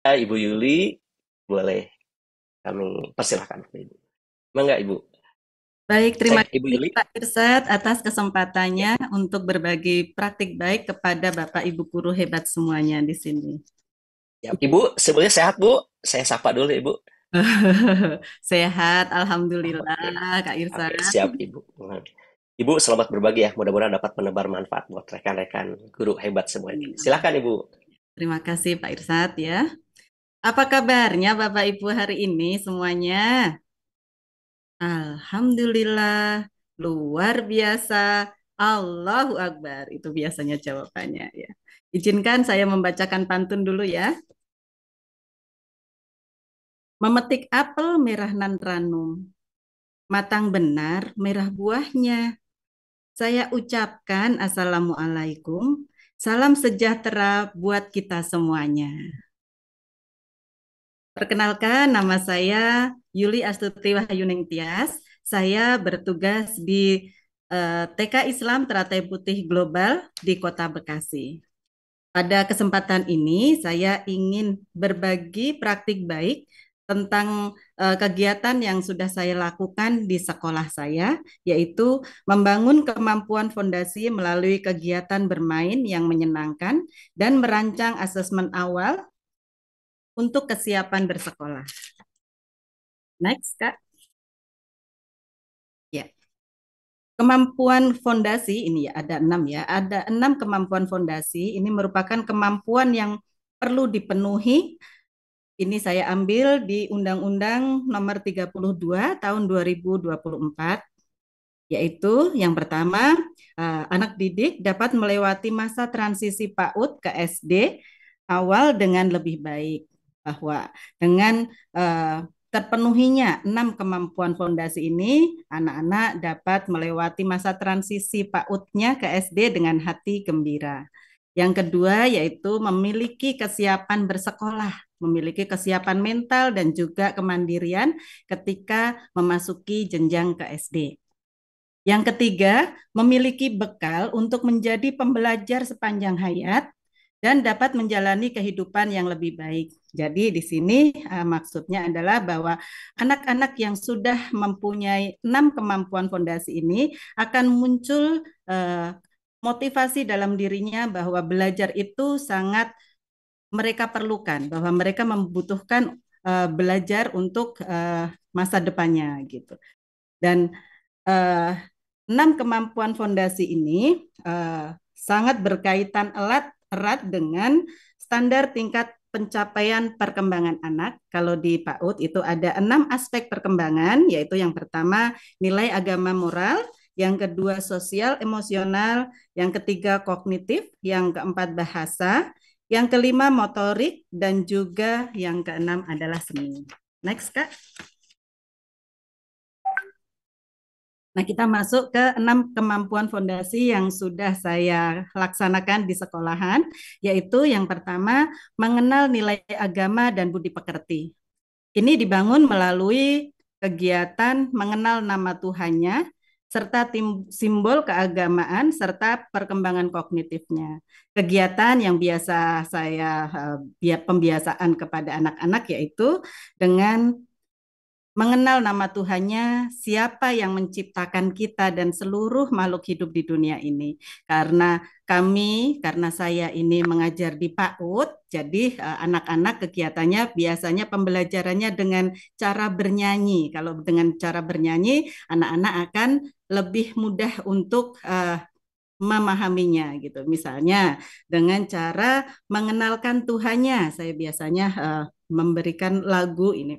Ibu Yuli, boleh kami persilahkan Ibu. Mangga Ibu. Baik, terima Ibu kasih Yuli. Pak Irsad atas Ya, kesempatannya untuk berbagi praktik baik kepada Bapak Ibu guru hebat semuanya di sini. ya. Ibu, sebelumnya sehat Bu? Saya sapa dulu Ibu. Sehat, Oke, Alhamdulillah, Kak oke, Irsad. siap Ibu. Ibu selamat berbagi ya. Mudah-mudahan dapat menebar manfaat buat rekan-rekan guru hebat semuanya. Amin, amin. Silakan Ibu. Terima kasih Pak Irsad ya. Apa kabarnya Bapak Ibu hari ini semuanya? Alhamdulillah, luar biasa. Allahu Akbar, itu biasanya jawabannya ya. Izinkan saya membacakan pantun dulu ya. Memetik apel merah nan ranum, matang benar merah buahnya. Saya ucapkan Assalamualaikum, salam sejahtera buat kita semuanya. Perkenalkan, nama saya Yuli Astuti Wahyuning Tias. Saya bertugas di TK Islam Teratai Putih Global di Kota Bekasi. Pada kesempatan ini, saya ingin berbagi praktik baik tentang kegiatan yang sudah saya lakukan di sekolah saya, yaitu membangun kemampuan fondasi melalui kegiatan bermain yang menyenangkan dan merancang asesmen awal untuk kesiapan bersekolah. Next, Kak. Ya, kemampuan fondasi ini ya ada enam ya, ada enam kemampuan fondasi. Ini merupakan kemampuan yang perlu dipenuhi. Ini saya ambil di Undang-Undang Nomor 32 Tahun 2024, yaitu yang pertama, anak didik dapat melewati masa transisi PAUD ke SD awal dengan lebih baik, bahwa dengan eh, terpenuhinya enam kemampuan fondasi ini, anak-anak dapat melewati masa transisi PAUD-nya ke SD dengan hati gembira. Yang kedua yaitu memiliki kesiapan bersekolah, memiliki kesiapan mental dan juga kemandirian ketika memasuki jenjang ke SD. Yang ketiga, memiliki bekal untuk menjadi pembelajar sepanjang hayat dan dapat menjalani kehidupan yang lebih baik. Jadi di sini maksudnya adalah bahwa anak-anak yang sudah mempunyai enam kemampuan fondasi ini akan muncul eh, motivasi dalam dirinya bahwa belajar itu sangat mereka perlukan, bahwa mereka membutuhkan belajar untuk masa depannya gitu. Dan eh, enam kemampuan fondasi ini sangat berkaitan erat dengan standar tingkat pencapaian perkembangan anak. Kalau di PAUD itu ada enam aspek perkembangan, yaitu yang pertama nilai agama moral, yang kedua sosial emosional, yang ketiga kognitif, yang keempat bahasa, yang kelima motorik, dan juga yang keenam adalah seni. Next, Kak. Nah, kita masuk ke enam kemampuan fondasi yang sudah saya laksanakan di sekolahan, yaitu yang pertama, mengenal nilai agama dan budi pekerti. Ini dibangun melalui kegiatan mengenal nama Tuhannya, serta simbol keagamaan, serta perkembangan kognitifnya. Kegiatan yang biasa saya pembiasaan kepada anak-anak yaitu dengan mengenal nama Tuhannya, siapa yang menciptakan kita dan seluruh makhluk hidup di dunia ini. Karena saya ini mengajar di PAUD, jadi anak-anak kegiatannya biasanya pembelajarannya dengan cara bernyanyi. Kalau dengan cara bernyanyi, anak-anak akan lebih mudah untuk memahaminya gitu. Misalnya dengan cara mengenalkan Tuhannya, saya biasanya memberikan lagu ini.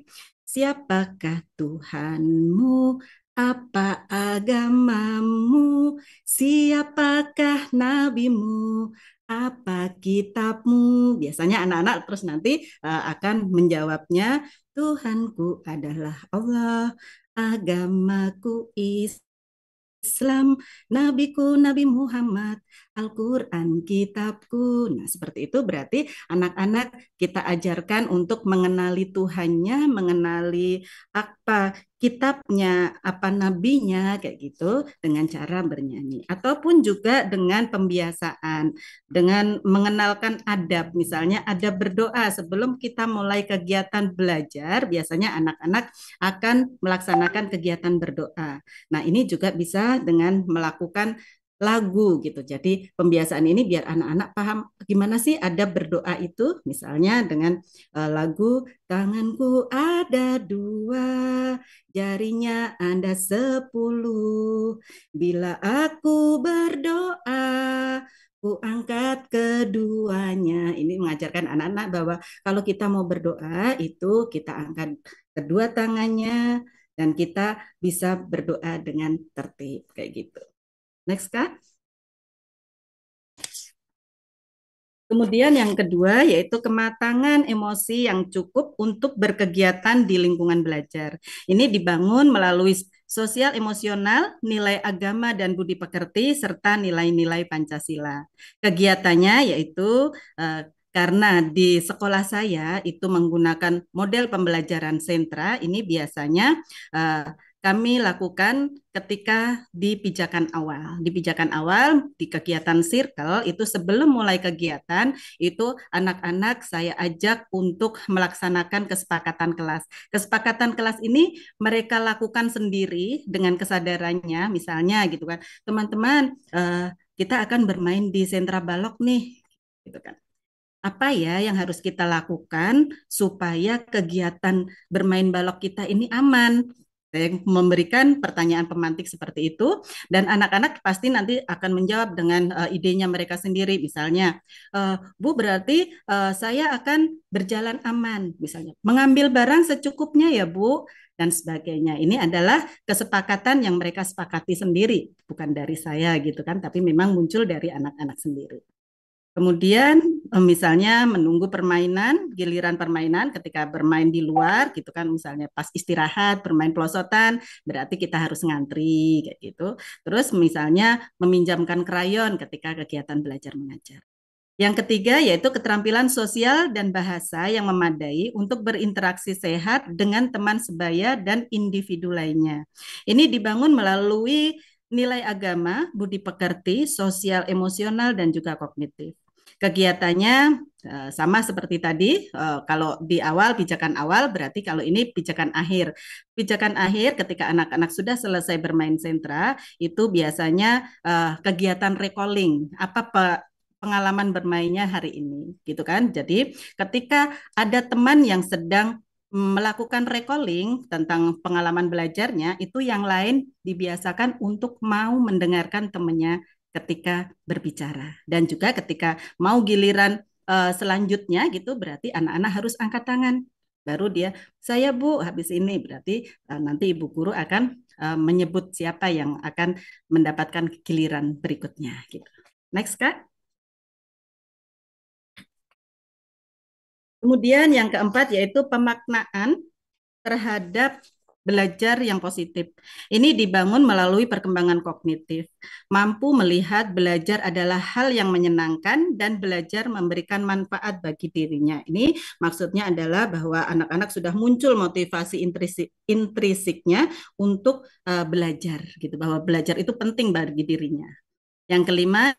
Siapakah Tuhanmu? Apa agamamu? Siapakah nabimu? Apa kitabmu? Biasanya anak-anak terus nanti akan menjawabnya, Tuhanku adalah Allah, agamaku Islam, nabiku Nabi Muhammad, Al-Quran kitabku. Nah, seperti itu berarti anak-anak kita ajarkan untuk mengenali Tuhannya, mengenali apa kitabnya, apa nabinya, kayak gitu dengan cara bernyanyi. Ataupun juga dengan pembiasaan, dengan mengenalkan adab. Misalnya adab berdoa sebelum kita mulai kegiatan belajar, biasanya anak-anak akan melaksanakan kegiatan berdoa. Nah, ini juga bisa dengan melakukan lagu gitu. Jadi pembiasaan ini biar anak-anak paham gimana sih ada berdoa itu. Misalnya dengan lagu tanganku ada dua, jarinya ada 10. Bila aku berdoa, ku angkat keduanya. Ini mengajarkan anak-anak bahwa kalau kita mau berdoa itu kita angkat kedua tangannya dan kita bisa berdoa dengan tertib kayak gitu. Next, Kak. Kemudian yang kedua yaitu kematangan emosi yang cukup untuk berkegiatan di lingkungan belajar. Ini dibangun melalui sosial emosional, nilai agama dan budi pekerti, serta nilai-nilai Pancasila. Kegiatannya yaitu karena di sekolah saya itu menggunakan model pembelajaran sentra, ini biasanya eh, kami lakukan ketika di pijakan awal. Di pijakan awal, di kegiatan circle, itu sebelum mulai kegiatan, itu anak-anak saya ajak untuk melaksanakan kesepakatan kelas. Kesepakatan kelas ini mereka lakukan sendiri dengan kesadarannya, misalnya gitu kan, teman-teman, kita akan bermain di sentra balok nih, gitu kan. Apa ya yang harus kita lakukan supaya kegiatan bermain balok kita ini aman? Saya memberikan pertanyaan pemantik seperti itu, dan anak-anak pasti nanti akan menjawab dengan idenya mereka sendiri. Misalnya, Bu, berarti saya akan berjalan aman, misalnya mengambil barang secukupnya ya Bu, dan sebagainya. Ini adalah kesepakatan yang mereka sepakati sendiri, bukan dari saya gitu kan, tapi memang muncul dari anak-anak sendiri. Kemudian misalnya menunggu permainan, giliran permainan ketika bermain di luar gitu kan, misalnya pas istirahat bermain pelosotan, berarti kita harus ngantri kayak gitu. Terus misalnya meminjamkan krayon ketika kegiatan belajar mengajar. Yang ketiga yaitu keterampilan sosial dan bahasa yang memadai untuk berinteraksi sehat dengan teman sebaya dan individu lainnya. Ini dibangun melalui nilai agama, budi pekerti, sosial emosional, dan juga kognitif. Kegiatannya sama seperti tadi, kalau di awal, pijakan awal, berarti kalau ini pijakan akhir. Pijakan akhir ketika anak-anak sudah selesai bermain sentra, itu biasanya kegiatan recalling, apa pengalaman bermainnya hari ini, gitu kan. Jadi ketika ada teman yang sedang melakukan recalling tentang pengalaman belajarnya, itu yang lain dibiasakan untuk mau mendengarkan temannya ketika berbicara. Dan juga ketika mau giliran selanjutnya gitu, berarti anak-anak harus angkat tangan. Baru dia, saya Bu, habis ini berarti nanti Ibu Guru akan menyebut siapa yang akan mendapatkan giliran berikutnya. Gitu. Next, Kak. Kemudian yang keempat yaitu pemaknaan terhadap belajar yang positif. Ini dibangun melalui perkembangan kognitif. Mampu melihat belajar adalah hal yang menyenangkan dan belajar memberikan manfaat bagi dirinya. Ini maksudnya adalah bahwa anak-anak sudah muncul motivasi intrinsiknya untuk belajar gitu, bahwa belajar itu penting bagi dirinya. Yang kelima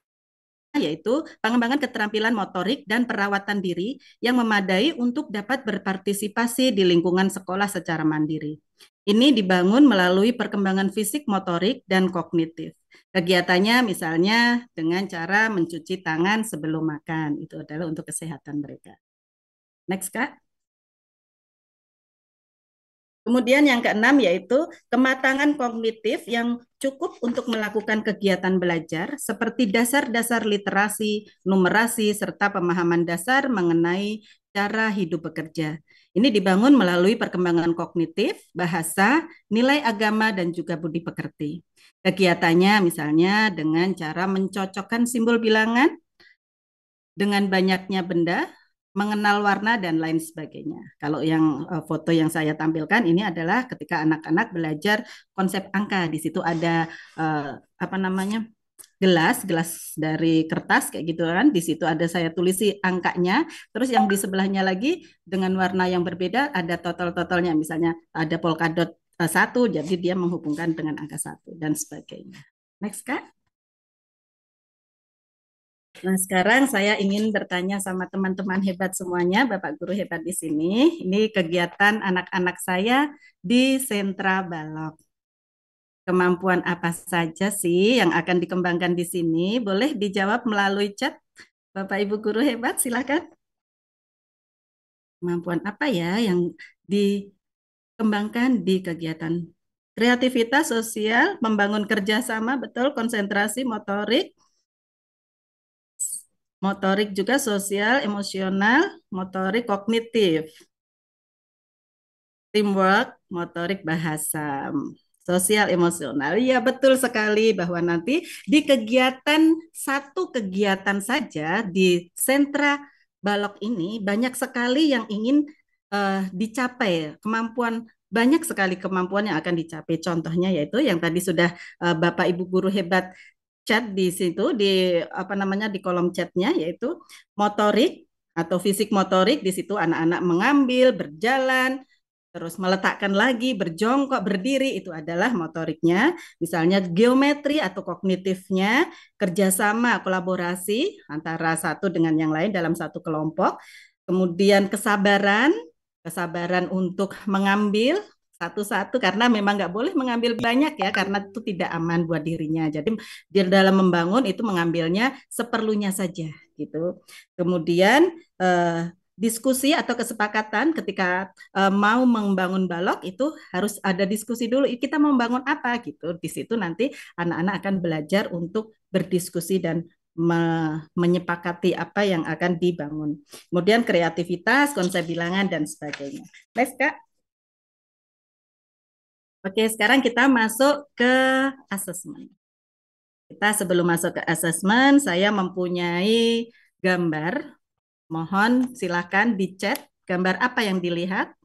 yaitu pengembangan keterampilan motorik dan perawatan diri yang memadai untuk dapat berpartisipasi di lingkungan sekolah secara mandiri. Ini dibangun melalui perkembangan fisik, motorik, dan kognitif. Kegiatannya misalnya dengan cara mencuci tangan sebelum makan. Itu adalah untuk kesehatan mereka. Next, Kak. Kemudian yang keenam yaitu kematangan kognitif yang cukup untuk melakukan kegiatan belajar seperti dasar-dasar literasi, numerasi, serta pemahaman dasar mengenai cara hidup bekerja. Ini dibangun melalui perkembangan kognitif, bahasa, nilai agama, dan juga budi pekerti. Kegiatannya misalnya dengan cara mencocokkan simbol bilangan dengan banyaknya benda, mengenal warna dan lain sebagainya. Kalau yang foto yang saya tampilkan ini adalah ketika anak-anak belajar konsep angka. Di situ ada apa namanya? gelas dari kertas kayak gitu kan. Di situ ada saya tulisi angkanya. Terus yang di sebelahnya lagi dengan warna yang berbeda ada total-totalnya. Misalnya ada polkadot satu, jadi dia menghubungkan dengan angka satu dan sebagainya. Next, Kak. Nah, sekarang saya ingin bertanya sama teman-teman hebat semuanya, Bapak Guru hebat di sini. Ini kegiatan anak-anak saya di Sentra Balok. Kemampuan apa saja sih yang akan dikembangkan di sini? Boleh dijawab melalui chat, Bapak Ibu Guru hebat, silakan. Kemampuan apa ya yang dikembangkan di kegiatan kreativitas sosial, membangun kerjasama, betul, konsentrasi, motorik, motorik juga sosial, emosional, motorik kognitif, teamwork, motorik bahasa, sosial emosional. Iya, betul sekali bahwa nanti di kegiatan satu kegiatan saja di sentra balok ini banyak sekali yang ingin dicapai, kemampuan banyak sekali kemampuan yang akan dicapai. Contohnya yaitu yang tadi sudah Bapak Ibu guru hebat chat di situ di apa namanya di kolom chatnya yaitu motorik atau fisik motorik di situ anak-anak mengambil, berjalan, terus meletakkan lagi, berjongkok, berdiri, itu adalah motoriknya. Misalnya geometri atau kognitifnya, kerjasama, kolaborasi antara satu dengan yang lain dalam satu kelompok. Kemudian kesabaran, kesabaran untuk mengambil satu-satu karena memang nggak boleh mengambil banyak ya karena itu tidak aman buat dirinya. Jadi di dalam membangun itu mengambilnya seperlunya saja gitu. Kemudian diskusi atau kesepakatan ketika mau membangun balok itu harus ada diskusi dulu. Kita mau membangun apa gitu. Di situ nanti anak-anak akan belajar untuk berdiskusi dan menyepakati apa yang akan dibangun. Kemudian kreativitas, konsep bilangan dan sebagainya. Next, Kak. Oke, sekarang kita masuk ke asesmen. Kita sebelum masuk ke asesmen, saya mempunyai gambar. Mohon silakan di chat gambar apa yang dilihat.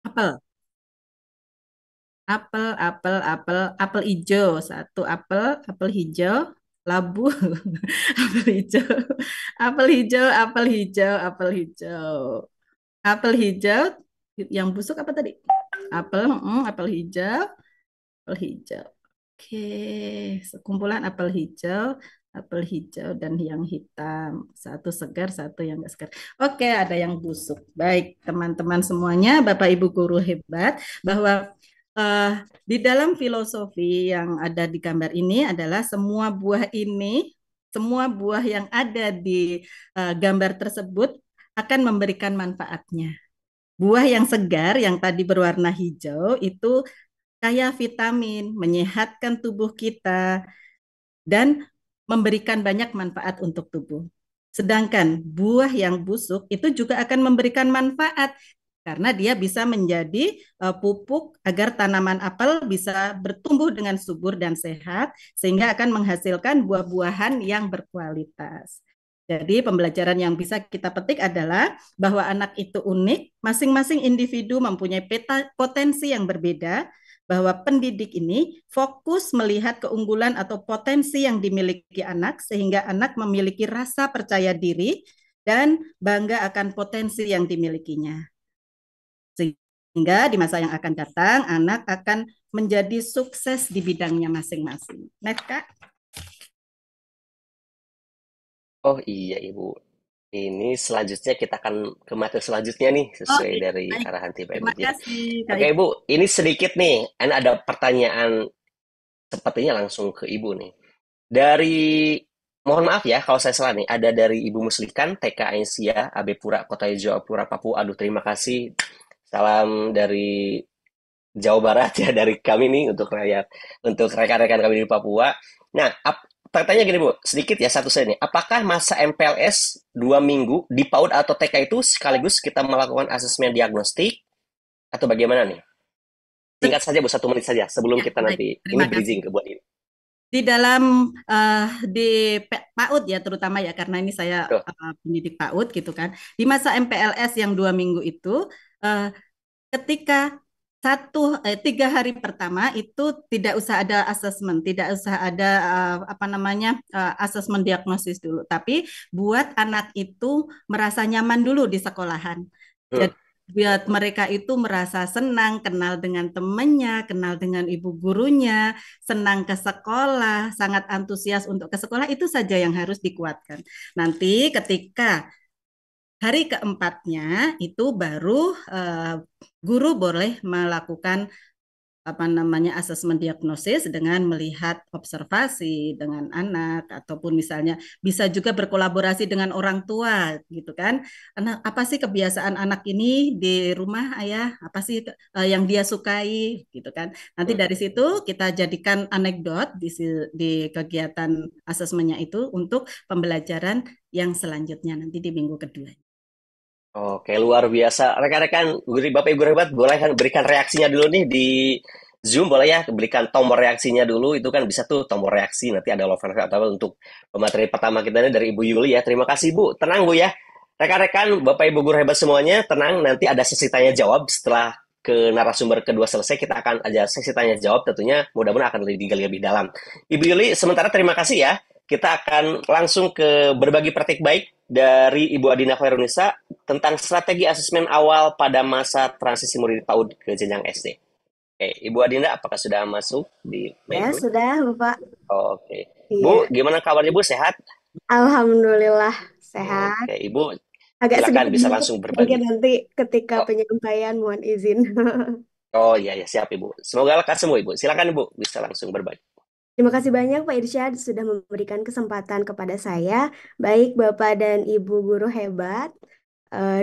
Apel. Apel hijau, satu apel hijau, labu, apel hijau, apel hijau, apel hijau, yang busuk apa tadi? Apel hijau. Oke, sekumpulan apel hijau dan yang hitam. Satu segar, satu yang enggak segar. Oke, ada yang busuk. Baik, teman-teman semuanya, Bapak Ibu guru hebat, bahwa eh, di dalam filosofi yang ada di gambar ini adalah semua buah yang ada di gambar tersebut akan memberikan manfaatnya. Buah yang segar, yang tadi berwarna hijau, itu kaya vitamin, menyehatkan tubuh kita, dan memberikan banyak manfaat untuk tubuh. Sedangkan buah yang busuk itu juga akan memberikan manfaat karena dia bisa menjadi pupuk agar tanaman apel bisa bertumbuh dengan subur dan sehat sehingga akan menghasilkan buah-buahan yang berkualitas. Jadi pembelajaran yang bisa kita petik adalah bahwa anak itu unik, masing-masing individu mempunyai potensi yang berbeda, bahwa pendidik ini fokus melihat keunggulan atau potensi yang dimiliki anak sehingga anak memiliki rasa percaya diri dan bangga akan potensi yang dimilikinya. Sehingga di masa yang akan datang anak akan menjadi sukses di bidangnya masing-masing. Next, Kak. Oh iya Ibu, ini selanjutnya kita akan ke materi selanjutnya nih, Oh, sesuai iya. dari Baik. arahan Tim Terima Manajer. kasih, Kak Oke Ibu. Ibu, ini sedikit nih, ini ada pertanyaan sepertinya langsung ke Ibu nih. Dari, mohon maaf ya kalau saya salah nih, ada dari Ibu Muslikan, TK Ainsia, AB Pura, Kota Jayapura, Papua. Aduh, terima kasih. Salam dari Jawa Barat ya, dari kami nih untuk rakyat, untuk rekan-rekan kami di Papua. Nah, pertanyaan gini Bu, sedikit ya satu saya nih. Apakah masa MPLS 2 minggu di PAUD atau TK itu sekaligus kita melakukan asesmen diagnostik atau bagaimana nih? Singkat saja Bu, 1 menit saja sebelum Ya, kita baik. nanti ini Terima kasih. bridging ke buat ini. Di dalam di PAUD ya terutama ya karena ini saya Tuh. pendidik PAUD gitu kan. Di masa MPLS yang 2 minggu itu, eh, ketika tiga hari pertama itu tidak usah ada asesmen, tidak usah ada apa namanya asesmen diagnosis dulu, tapi buat anak itu merasa nyaman dulu di sekolahan. Hmm. Jadi buat mereka itu merasa senang, kenal dengan temannya, kenal dengan ibu gurunya, senang ke sekolah, sangat antusias untuk ke sekolah, itu saja yang harus dikuatkan. Nanti ketika hari keempatnya itu baru eh, guru boleh melakukan apa namanya asesmen diagnosis dengan melihat observasi dengan anak ataupun misalnya bisa juga berkolaborasi dengan orang tua gitu kan. Anak apa sih kebiasaan anak ini di rumah ayah? Apa sih yang dia sukai gitu kan. Nanti Hmm. dari situ kita jadikan anekdot di kegiatan asesmennya itu untuk pembelajaran yang selanjutnya nanti di minggu kedua. Oke, luar biasa. Rekan-rekan, Bapak Ibu hebat, boleh kan berikan reaksinya dulu nih di Zoom, boleh ya? Berikan tombol reaksinya dulu, itu kan bisa tuh tombol reaksi, nanti ada love and atau untuk pemateri pertama kita ini dari Ibu Yuli ya. Terima kasih Bu, tenang Bu ya. Rekan-rekan, Bapak Ibu guru hebat semuanya, tenang, nanti ada sesi tanya jawab setelah ke narasumber kedua selesai, kita akan ada sesi tanya jawab, tentunya mudah-mudahan akan lebih digali lebih dalam. Ibu Yuli, sementara terima kasih ya. Kita akan langsung ke berbagi praktik baik dari Ibu Adina Khairunisa tentang strategi asesmen awal pada masa transisi murid PAUD ke jenjang SD. Oke, Ibu Adinda, apakah sudah masuk di Ya, main room? sudah, Bapak. Oke. Bu, Iya. gimana kabarnya Bu? Sehat? Alhamdulillah sehat. Oke, Ibu Agak sedikit silakan bisa batuk langsung mungkin berbagi. nanti ketika Oh, penyampaian mohon izin. oh iya ya, siap Ibu. Semoga lekas semua Ibu. Silakan Ibu, bisa langsung berbagi. Terima kasih banyak Pak Irsyad sudah memberikan kesempatan kepada saya, baik Bapak dan Ibu guru hebat.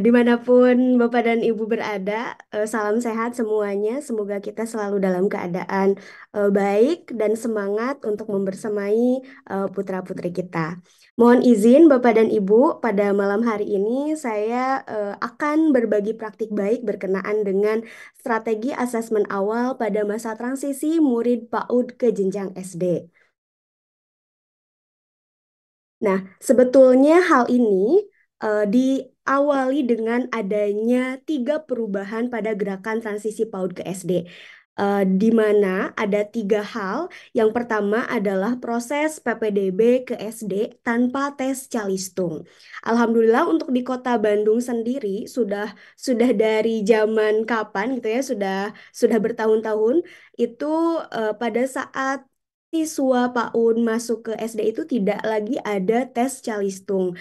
Dimanapun Bapak dan Ibu berada, salam sehat semuanya. Semoga kita selalu dalam keadaan baik dan semangat untuk membersamai putra-putri kita. Mohon izin Bapak dan Ibu, pada malam hari ini saya akan berbagi praktik baik berkenaan dengan strategi asesmen awal pada masa transisi murid PAUD ke jenjang SD. Nah, sebetulnya hal ini diawali dengan adanya tiga perubahan pada gerakan transisi PAUD ke SD. Di mana ada tiga hal. Yang pertama adalah proses PPDB ke SD tanpa tes calistung. Alhamdulillah untuk di Kota Bandung sendiri sudah dari zaman kapan gitu ya, sudah bertahun-tahun itu pada saat siswa PAUD masuk ke SD itu tidak lagi ada tes calistung,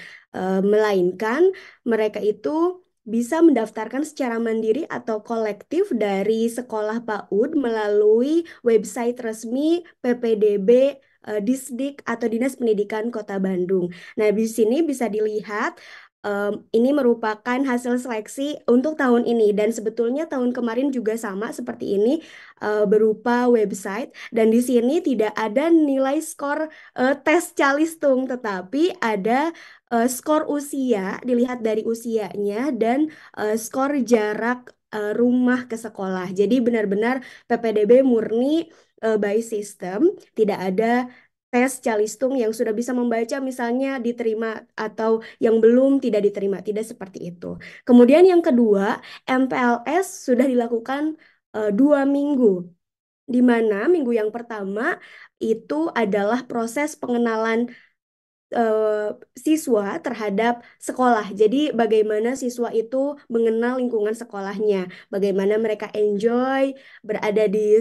melainkan mereka itu bisa mendaftarkan secara mandiri atau kolektif dari sekolah PAUD melalui website resmi PPDB Disdik atau Dinas Pendidikan Kota Bandung. Nah, di sini bisa dilihat ini merupakan hasil seleksi untuk tahun ini dan sebetulnya tahun kemarin juga sama seperti ini berupa website dan di sini tidak ada nilai skor tes calistung tetapi ada skor usia dilihat dari usianya dan skor jarak rumah ke sekolah. Jadi benar-benar PPDB murni by system, tidak ada tes calistung yang sudah bisa membaca misalnya diterima atau yang belum tidak diterima, tidak seperti itu. Kemudian yang kedua, MPLS sudah dilakukan 2 minggu, di mana minggu yang pertama itu adalah proses pengenalan eh, siswa terhadap sekolah. Jadi bagaimana siswa itu mengenal lingkungan sekolahnya, bagaimana mereka enjoy berada di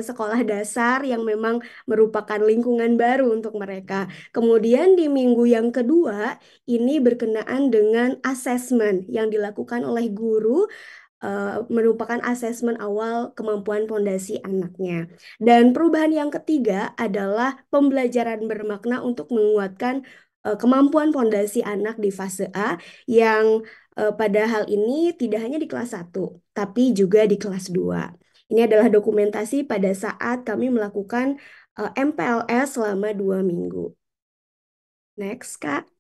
sekolah dasar yang memang merupakan lingkungan baru untuk mereka. Kemudian di minggu yang kedua ini berkenaan dengan asesmen yang dilakukan oleh guru, merupakan asesmen awal kemampuan fondasi anaknya. Dan perubahan yang ketiga adalah pembelajaran bermakna untuk menguatkan kemampuan fondasi anak di fase A yang pada hal ini tidak hanya di kelas 1, tapi juga di kelas 2. Ini adalah dokumentasi pada saat kami melakukan MPLS selama 2 minggu. Next, Kak.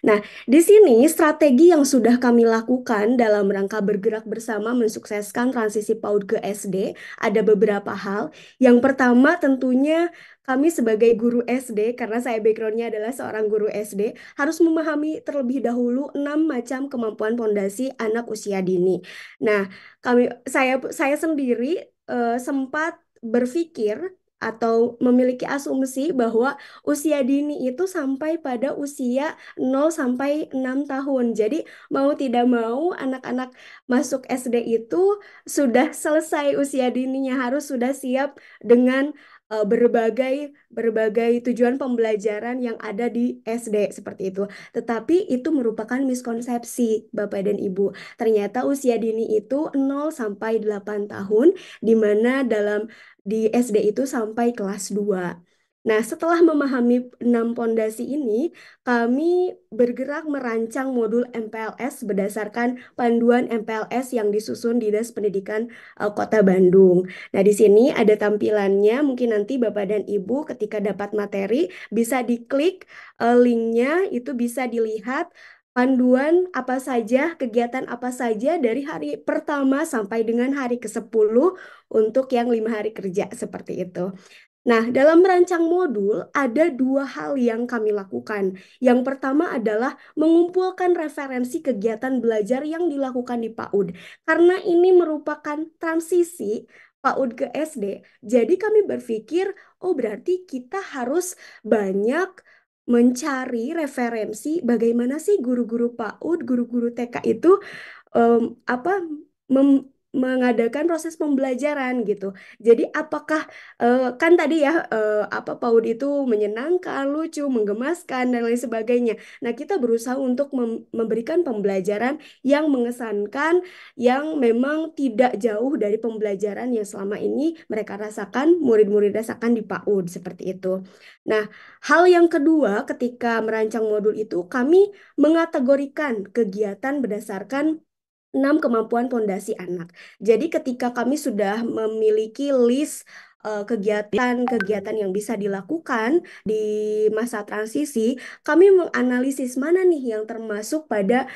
Nah, di sini strategi yang sudah kami lakukan dalam rangka bergerak bersama mensukseskan transisi PAUD ke SD ada beberapa hal. Yang pertama tentunya kami sebagai guru SD, karena saya backgroundnya adalah seorang guru SD, harus memahami terlebih dahulu 6 macam kemampuan fondasi anak usia dini. Nah, saya sendiri sempat berpikir atau memiliki asumsi bahwa usia dini itu sampai pada usia 0 sampai 6 tahun. Jadi mau tidak mau anak-anak masuk SD itu sudah selesai usia dininya, harus sudah siap dengan berbagai berbagai tujuan pembelajaran yang ada di SD seperti itu. Tetapi itu merupakan miskonsepsi Bapak dan Ibu. Ternyata usia dini itu 0 sampai 8 tahun, di mana di SD itu sampai kelas 2. Nah, setelah memahami 6 pondasi ini, kami bergerak merancang modul MPLS berdasarkan panduan MPLS yang disusun di Dinas Pendidikan Kota Bandung. Nah, di sini ada tampilannya. Mungkin nanti Bapak dan Ibu ketika dapat materi bisa diklik linknya, itu bisa dilihat panduan apa saja, kegiatan apa saja dari hari pertama sampai dengan hari ke-10 untuk yang 5 hari kerja seperti itu. Nah, dalam merancang modul ada 2 hal yang kami lakukan. Yang pertama adalah mengumpulkan referensi kegiatan belajar yang dilakukan di PAUD. Karena ini merupakan transisi PAUD ke SD, jadi kami berpikir, oh berarti kita harus banyak mencari referensi bagaimana sih guru-guru PAUD, guru-guru TK itu apa mengadakan proses pembelajaran gitu. Jadi apakah kan tadi ya apa PAUD itu menyenangkan, lucu, menggemaskan dan lain sebagainya. Nah, kita berusaha untuk memberikan pembelajaran yang mengesankan, yang memang tidak jauh dari pembelajaran yang selama ini mereka rasakan, murid-murid rasakan di PAUD seperti itu. Nah, hal yang kedua ketika merancang modul itu kami mengategorikan kegiatan berdasarkan 6 kemampuan pondasi anak. Jadi ketika kami sudah memiliki list kegiatan-kegiatan yang bisa dilakukan di masa transisi, kami menganalisis mana nih yang termasuk pada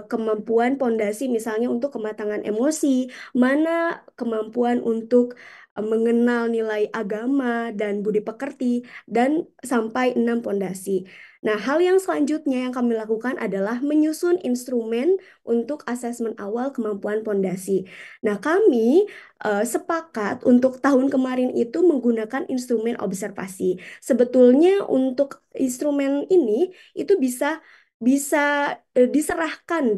kemampuan pondasi, misalnya untuk kematangan emosi, mana kemampuan untuk mengenal nilai agama dan budi pekerti, dan sampai 6 pondasi. Nah, hal yang selanjutnya yang kami lakukan adalah menyusun instrumen untuk asesmen awal kemampuan pondasi. Nah, kami sepakat untuk tahun kemarin itu menggunakan instrumen observasi. Sebetulnya untuk instrumen ini itu bisa bisa diserahkan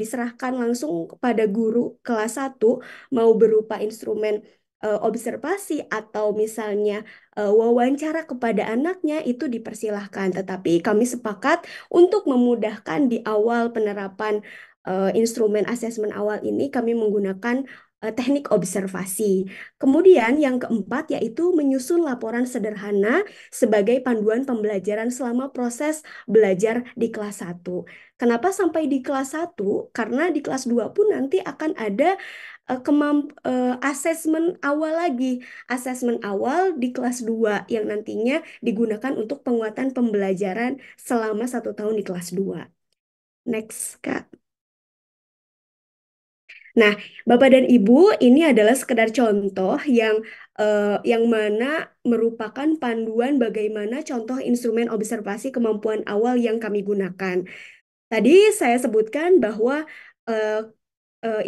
langsung kepada guru kelas 1, mau berupa instrumen observasi atau misalnya wawancara kepada anaknya, itu dipersilahkan. Tetapi kami sepakat untuk memudahkan di awal penerapan instrumen asesmen awal ini kami menggunakan teknik observasi. Kemudian yang keempat yaitu menyusun laporan sederhana sebagai panduan pembelajaran selama proses belajar di kelas 1. Kenapa sampai di kelas 1? Karena di kelas 2 pun nanti akan ada asesmen awal lagi. Asesmen awal di kelas 2 yang nantinya digunakan untuk penguatan pembelajaran selama 1 tahun di kelas 2. Next, Kak. Nah, Bapak dan Ibu, ini adalah sekedar contoh yang mana merupakan panduan bagaimana contoh instrumen observasi kemampuan awal yang kami gunakan. Tadi saya sebutkan bahwa eh,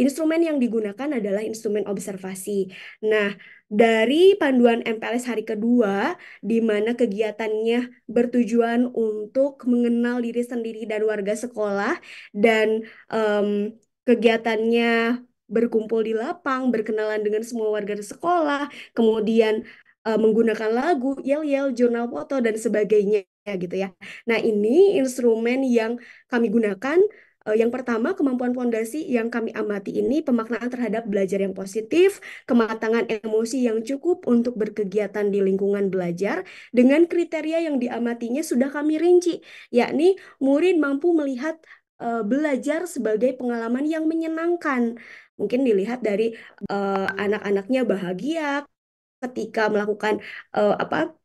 instrumen yang digunakan adalah instrumen observasi. Nah, dari panduan MPLS hari kedua, di mana kegiatannya bertujuan untuk mengenal diri sendiri dan warga sekolah, dan em, kegiatannya berkumpul di lapang, berkenalan dengan semua warga di sekolah, kemudian menggunakan lagu, yel-yel, jurnal foto, dan sebagainya gitu ya. Nah, ini instrumen yang kami gunakan. Yang pertama, kemampuan fondasi yang kami amati ini pemaknaan terhadap belajar yang positif, kematangan emosi yang cukup untuk berkegiatan di lingkungan belajar, dengan kriteria yang diamatinya sudah kami rinci, yakni murid mampu melihat belajar sebagai pengalaman yang menyenangkan. Mungkin dilihat dari anak-anaknya bahagia ketika melakukan apa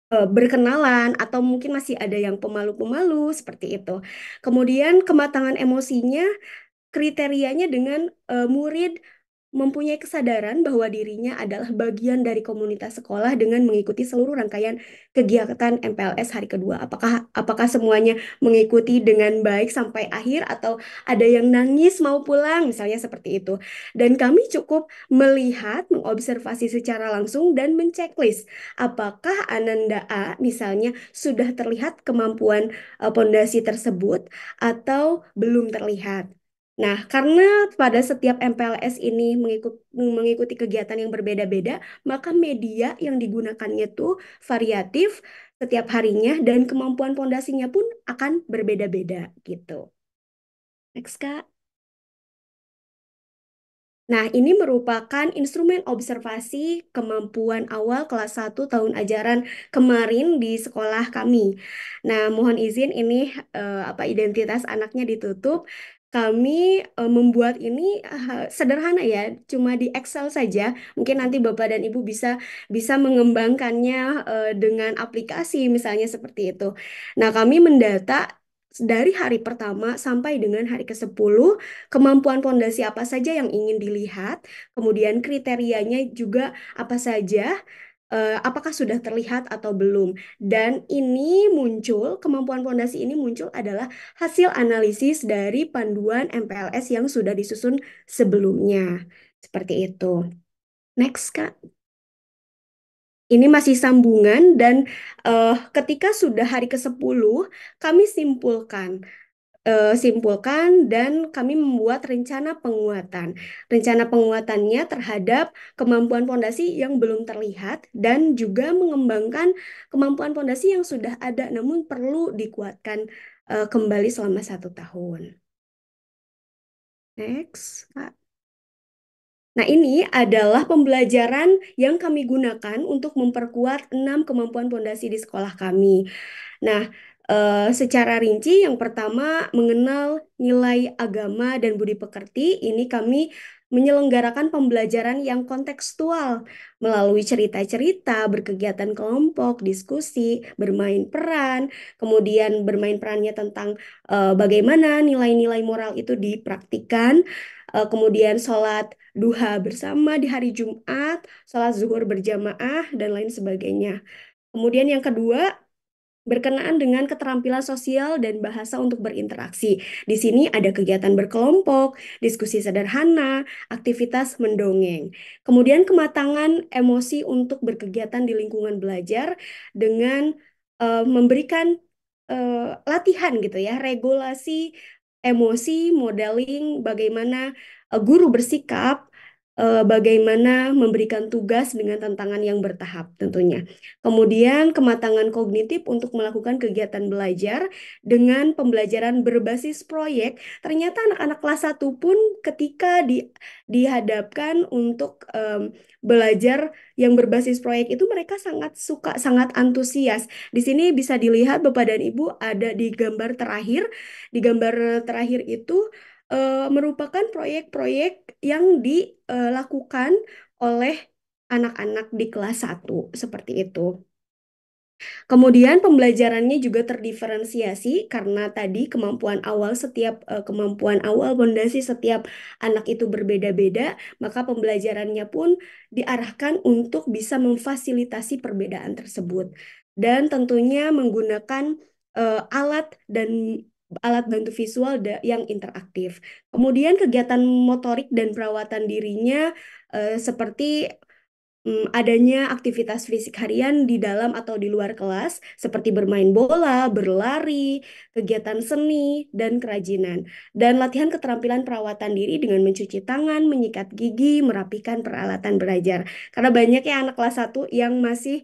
berkenalan atau mungkin masih ada yang pemalu-pemalu seperti itu. Kemudian kematangan emosinya kriterianya dengan murid mempunyai kesadaran bahwa dirinya adalah bagian dari komunitas sekolah dengan mengikuti seluruh rangkaian kegiatan MPLS hari kedua. Apakah semuanya mengikuti dengan baik sampai akhir atau ada yang nangis mau pulang misalnya seperti itu. Dan kami cukup melihat, mengobservasi secara langsung dan menceklis apakah Ananda A misalnya sudah terlihat kemampuan pondasi tersebut atau belum terlihat. Nah, karena pada setiap MPLS ini mengikuti kegiatan yang berbeda-beda, maka media yang digunakannya tuh variatif setiap harinya dan kemampuan pondasinya pun akan berbeda-beda gitu. Next, Kak. Nah, ini merupakan instrumen observasi kemampuan awal kelas 1 tahun ajaran kemarin di sekolah kami. Nah, mohon izin ini identitas anaknya ditutup. Kami membuat ini sederhana ya, cuma di Excel saja. Mungkin nanti Bapak dan Ibu bisa bisa mengembangkannya dengan aplikasi misalnya seperti itu. Nah, kami mendata dari hari pertama sampai dengan hari ke-10 kemampuan pondasi apa saja yang ingin dilihat, kemudian kriterianya juga apa saja, apakah sudah terlihat atau belum. Dan ini muncul, kemampuan pondasi ini muncul adalah hasil analisis dari panduan MPLS yang sudah disusun sebelumnya. Seperti itu. Next, Kak. Ini masih sambungan dan ketika sudah hari ke-10, kami simpulkan dan kami membuat rencana penguatan. Rencana penguatannya terhadap kemampuan pondasi yang belum terlihat dan juga mengembangkan kemampuan pondasi yang sudah ada namun perlu dikuatkan kembali selama 1 tahun. Next, Kak. Nah, ini adalah pembelajaran yang kami gunakan untuk memperkuat 6 kemampuan pondasi di sekolah kami. Nah, secara rinci yang pertama mengenal nilai agama dan budi pekerti, ini kami menyelenggarakan pembelajaran yang kontekstual melalui cerita-cerita, berkegiatan kelompok, diskusi, bermain peran, kemudian bermain perannya tentang bagaimana nilai-nilai moral itu dipraktikkan, kemudian sholat duha bersama di hari Jumat, sholat zuhur berjamaah, dan lain sebagainya. Kemudian yang kedua, berkenaan dengan keterampilan sosial dan bahasa untuk berinteraksi. Di sini ada kegiatan berkelompok, diskusi sederhana, aktivitas mendongeng. Kemudian kematangan emosi untuk berkegiatan di lingkungan belajar dengan memberikan latihan gitu ya, regulasi emosi, modeling, bagaimana guru bersikap, bagaimana memberikan tugas dengan tantangan yang bertahap tentunya. Kemudian kematangan kognitif untuk melakukan kegiatan belajar dengan pembelajaran berbasis proyek. Ternyata anak-anak kelas 1 pun ketika dihadapkan untuk belajar yang berbasis proyek itu mereka sangat suka, sangat antusias. Di sini bisa dilihat Bapak dan Ibu ada di gambar terakhir. Di gambar terakhir itu merupakan proyek-proyek yang dilakukan oleh anak-anak di kelas 1 seperti itu. Kemudian pembelajarannya juga terdiferensiasi karena tadi kemampuan awal fondasi setiap anak itu berbeda-beda, maka pembelajarannya pun diarahkan untuk bisa memfasilitasi perbedaan tersebut. Dan tentunya menggunakan alat bantu visual yang interaktif. Kemudian kegiatan motorik dan perawatan dirinya seperti adanya aktivitas fisik harian di dalam atau di luar kelas, seperti bermain bola, berlari, kegiatan seni, dan kerajinan. Dan latihan keterampilan perawatan diri dengan mencuci tangan, menyikat gigi, merapikan peralatan belajar. Karena banyak ya anak kelas 1 yang masih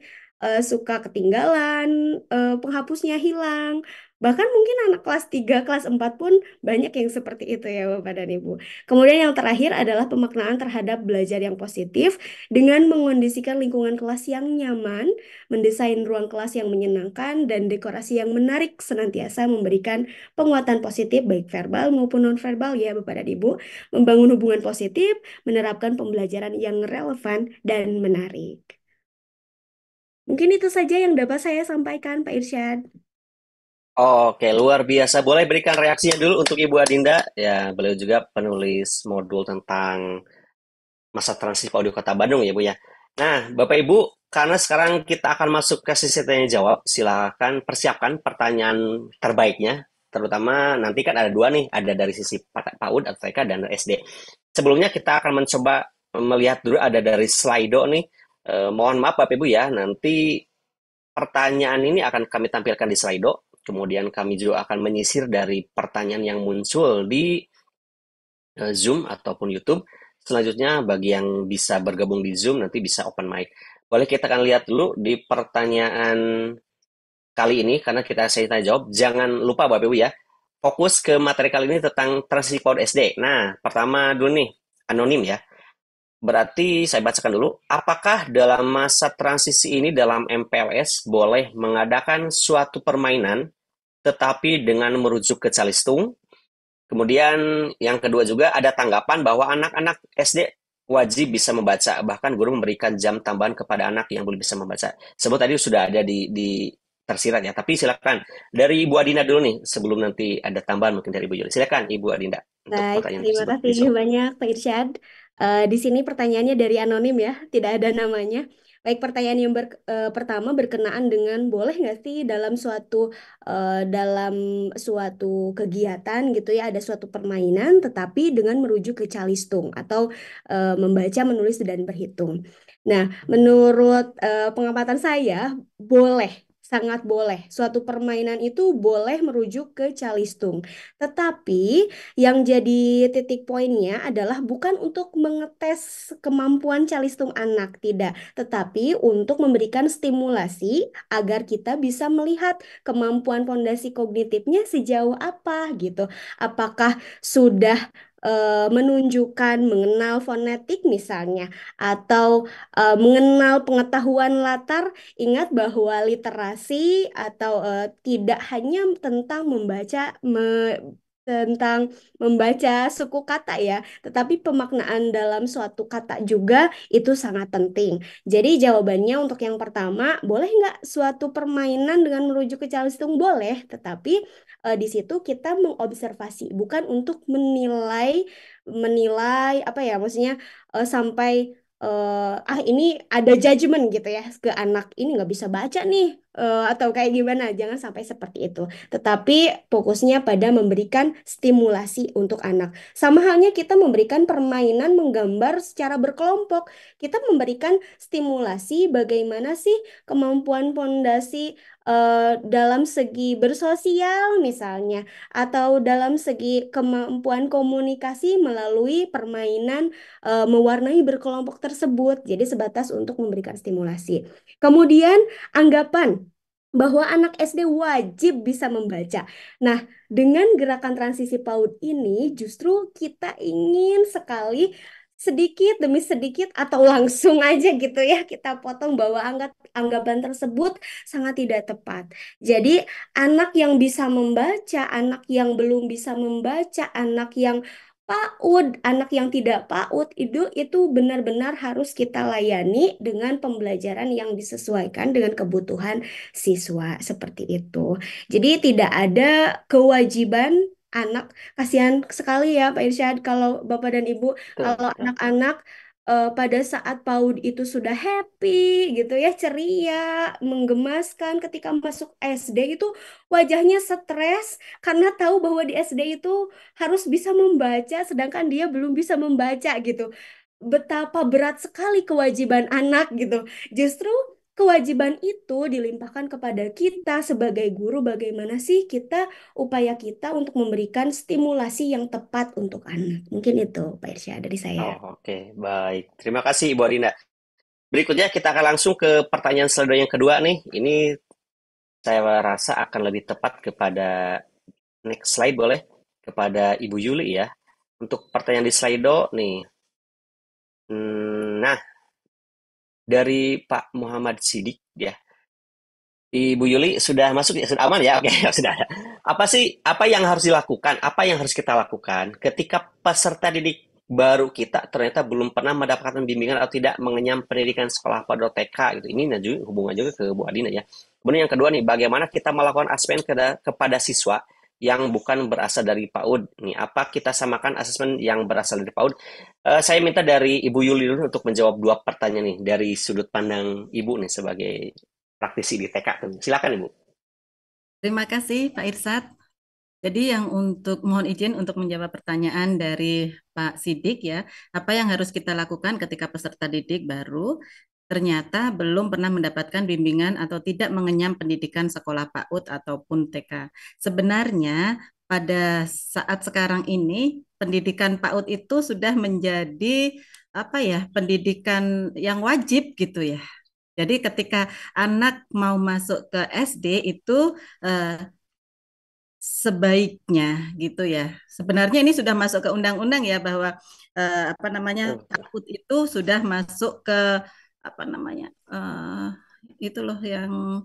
suka ketinggalan, penghapusnya hilang. Bahkan mungkin anak kelas 3, kelas 4 pun banyak yang seperti itu ya Bapak dan Ibu. Kemudian yang terakhir adalah pemaknaan terhadap belajar yang positif dengan mengondisikan lingkungan kelas yang nyaman, mendesain ruang kelas yang menyenangkan, dan dekorasi yang menarik senantiasa memberikan penguatan positif baik verbal maupun nonverbal ya Bapak dan Ibu, membangun hubungan positif, menerapkan pembelajaran yang relevan dan menarik. Mungkin itu saja yang dapat saya sampaikan, Pak Irsyad. Oke, luar biasa. Boleh berikan reaksinya dulu untuk Ibu Adinda. Ya, beliau juga penulis modul tentang masa transisi Audio Kota Bandung ya, Bu ya. Nah, Bapak Ibu, karena sekarang kita akan masuk ke sesi tanya jawab, silakan persiapkan pertanyaan terbaiknya. Terutama nanti kan ada dua nih, ada dari sisi PAUD atau TK dan SD. Sebelumnya kita akan mencoba melihat dulu ada dari Slido nih. Mohon maaf Bapak Ibu ya, nanti pertanyaan ini akan kami tampilkan di Slido. Kemudian kami juga akan menyisir dari pertanyaan yang muncul di Zoom ataupun YouTube. Selanjutnya bagi yang bisa bergabung di Zoom nanti bisa open mic. Boleh kita akan lihat dulu di pertanyaan kali ini karena kita saya tanya jawab. Jangan lupa Bapak Ibu ya, fokus ke materi kali ini tentang transisi PAUD SD. Nah, pertama dulu nih, anonim ya. Berarti saya bacakan dulu, apakah dalam masa transisi ini dalam MPLS boleh mengadakan suatu permainan tetapi dengan merujuk ke Calistung? Kemudian yang kedua juga ada tanggapan bahwa anak-anak SD wajib bisa membaca, bahkan guru memberikan jam tambahan kepada anak yang belum bisa membaca. Sebut tadi sudah ada di tersirat ya, tapi silakan dari Ibu Adinda dulu nih sebelum nanti ada tambahan mungkin dari Ibu Juli. Silakan Ibu Adinda untuk Baik, pertanyaan terima tersebut. kasih Dijawab. banyak Pak Irsyad. Di sini pertanyaannya dari anonim ya, tidak ada namanya. Baik, pertanyaan yang pertama berkenaan dengan boleh nggak sih dalam suatu kegiatan gitu ya ada suatu permainan, tetapi dengan merujuk ke calistung atau membaca, menulis dan berhitung. Nah, menurut pengamatan saya boleh. Sangat boleh. Suatu permainan itu boleh merujuk ke calistung. Tetapi yang jadi titik poinnya adalah bukan untuk mengetes kemampuan calistung anak, tidak, tetapi untuk memberikan stimulasi agar kita bisa melihat kemampuan fondasi kognitifnya sejauh apa gitu. Apakah sudah menunjukkan mengenal fonetik misalnya atau mengenal pengetahuan latar. Ingat bahwa literasi atau tidak hanya tentang tentang membaca suku kata ya, tetapi pemaknaan dalam suatu kata juga itu sangat penting. Jadi jawabannya untuk yang pertama, boleh nggak suatu permainan dengan merujuk ke Calistung? Boleh, tetapi di situ kita mengobservasi, bukan untuk menilai menilai apa ya, maksudnya sampai ini ada judgement gitu ya ke anak ini nggak bisa baca nih atau kayak gimana, jangan sampai seperti itu, tetapi fokusnya pada memberikan stimulasi untuk anak. Sama halnya kita memberikan permainan menggambar secara berkelompok. Kita memberikan stimulasi bagaimana sih kemampuan fondasi dalam segi bersosial misalnya, atau dalam segi kemampuan komunikasi melalui permainan mewarnai berkelompok tersebut. Jadi sebatas untuk memberikan stimulasi. Kemudian anggapan bahwa anak SD wajib bisa membaca. Nah, dengan gerakan transisi PAUD ini justru kita ingin sekali sedikit demi sedikit atau langsung aja gitu ya kita potong bahwa anggapan tersebut sangat tidak tepat. Jadi anak yang bisa membaca, anak yang belum bisa membaca, anak yang PAUD, anak yang tidak PAUD itu benar-benar harus kita layani dengan pembelajaran yang disesuaikan dengan kebutuhan siswa seperti itu. Jadi tidak ada kewajiban anak, kasihan sekali ya Pak Irsyad kalau Bapak dan Ibu, Betul, kalau betul. anak-anak pada saat PAUD itu sudah happy gitu ya, ceria, menggemaskan, ketika masuk SD itu wajahnya stres karena tahu bahwa di SD itu harus bisa membaca sedangkan dia belum bisa membaca gitu. Betapa berat sekali kewajiban anak gitu. Justru kewajiban itu dilimpahkan kepada kita sebagai guru, bagaimana sih upaya kita untuk memberikan stimulasi yang tepat untuk anak. Mungkin itu Pak Irsya dari saya. Oh, oke, baik. Terima kasih Ibu Adinda. Berikutnya kita akan langsung ke pertanyaan selanjutnya yang kedua nih. Ini saya rasa akan lebih tepat kepada next slide boleh kepada Ibu Yuli ya. Untuk pertanyaan di Slido nih. Nah, dari Pak Muhammad Sidik ya. Ibu Yuli sudah masuk ya, sudah aman ya? Oke, sudah ada. Apa yang harus dilakukan? Apa yang harus kita lakukan ketika peserta didik baru kita ternyata belum pernah mendapatkan bimbingan atau tidak mengenyam pendidikan sekolah pada TK gitu. Ini juga hubungan juga ke Bu Adina ya. Kemudian yang kedua nih, bagaimana kita melakukan asesmen kepada siswa yang bukan berasal dari PAUD. Nih, apa kita samakan asesmen yang berasal dari PAUD? Saya minta dari Ibu Yuli dulu untuk menjawab dua pertanyaan nih dari sudut pandang Ibu nih sebagai praktisi di TK. Silakan Ibu. Terima kasih Pak Irsad. Jadi yang mohon izin untuk menjawab pertanyaan dari Pak Sidik ya, apa yang harus kita lakukan ketika peserta didik baru ternyata belum pernah mendapatkan bimbingan atau tidak mengenyam pendidikan sekolah PAUD ataupun TK. Sebenarnya pada saat sekarang ini pendidikan PAUD itu sudah menjadi apa ya, pendidikan yang wajib gitu ya. Jadi ketika anak mau masuk ke SD itu sebaiknya gitu ya. Sebenarnya ini sudah masuk ke undang-undang ya bahwa apa namanya PAUD itu sudah masuk ke apa namanya itu loh yang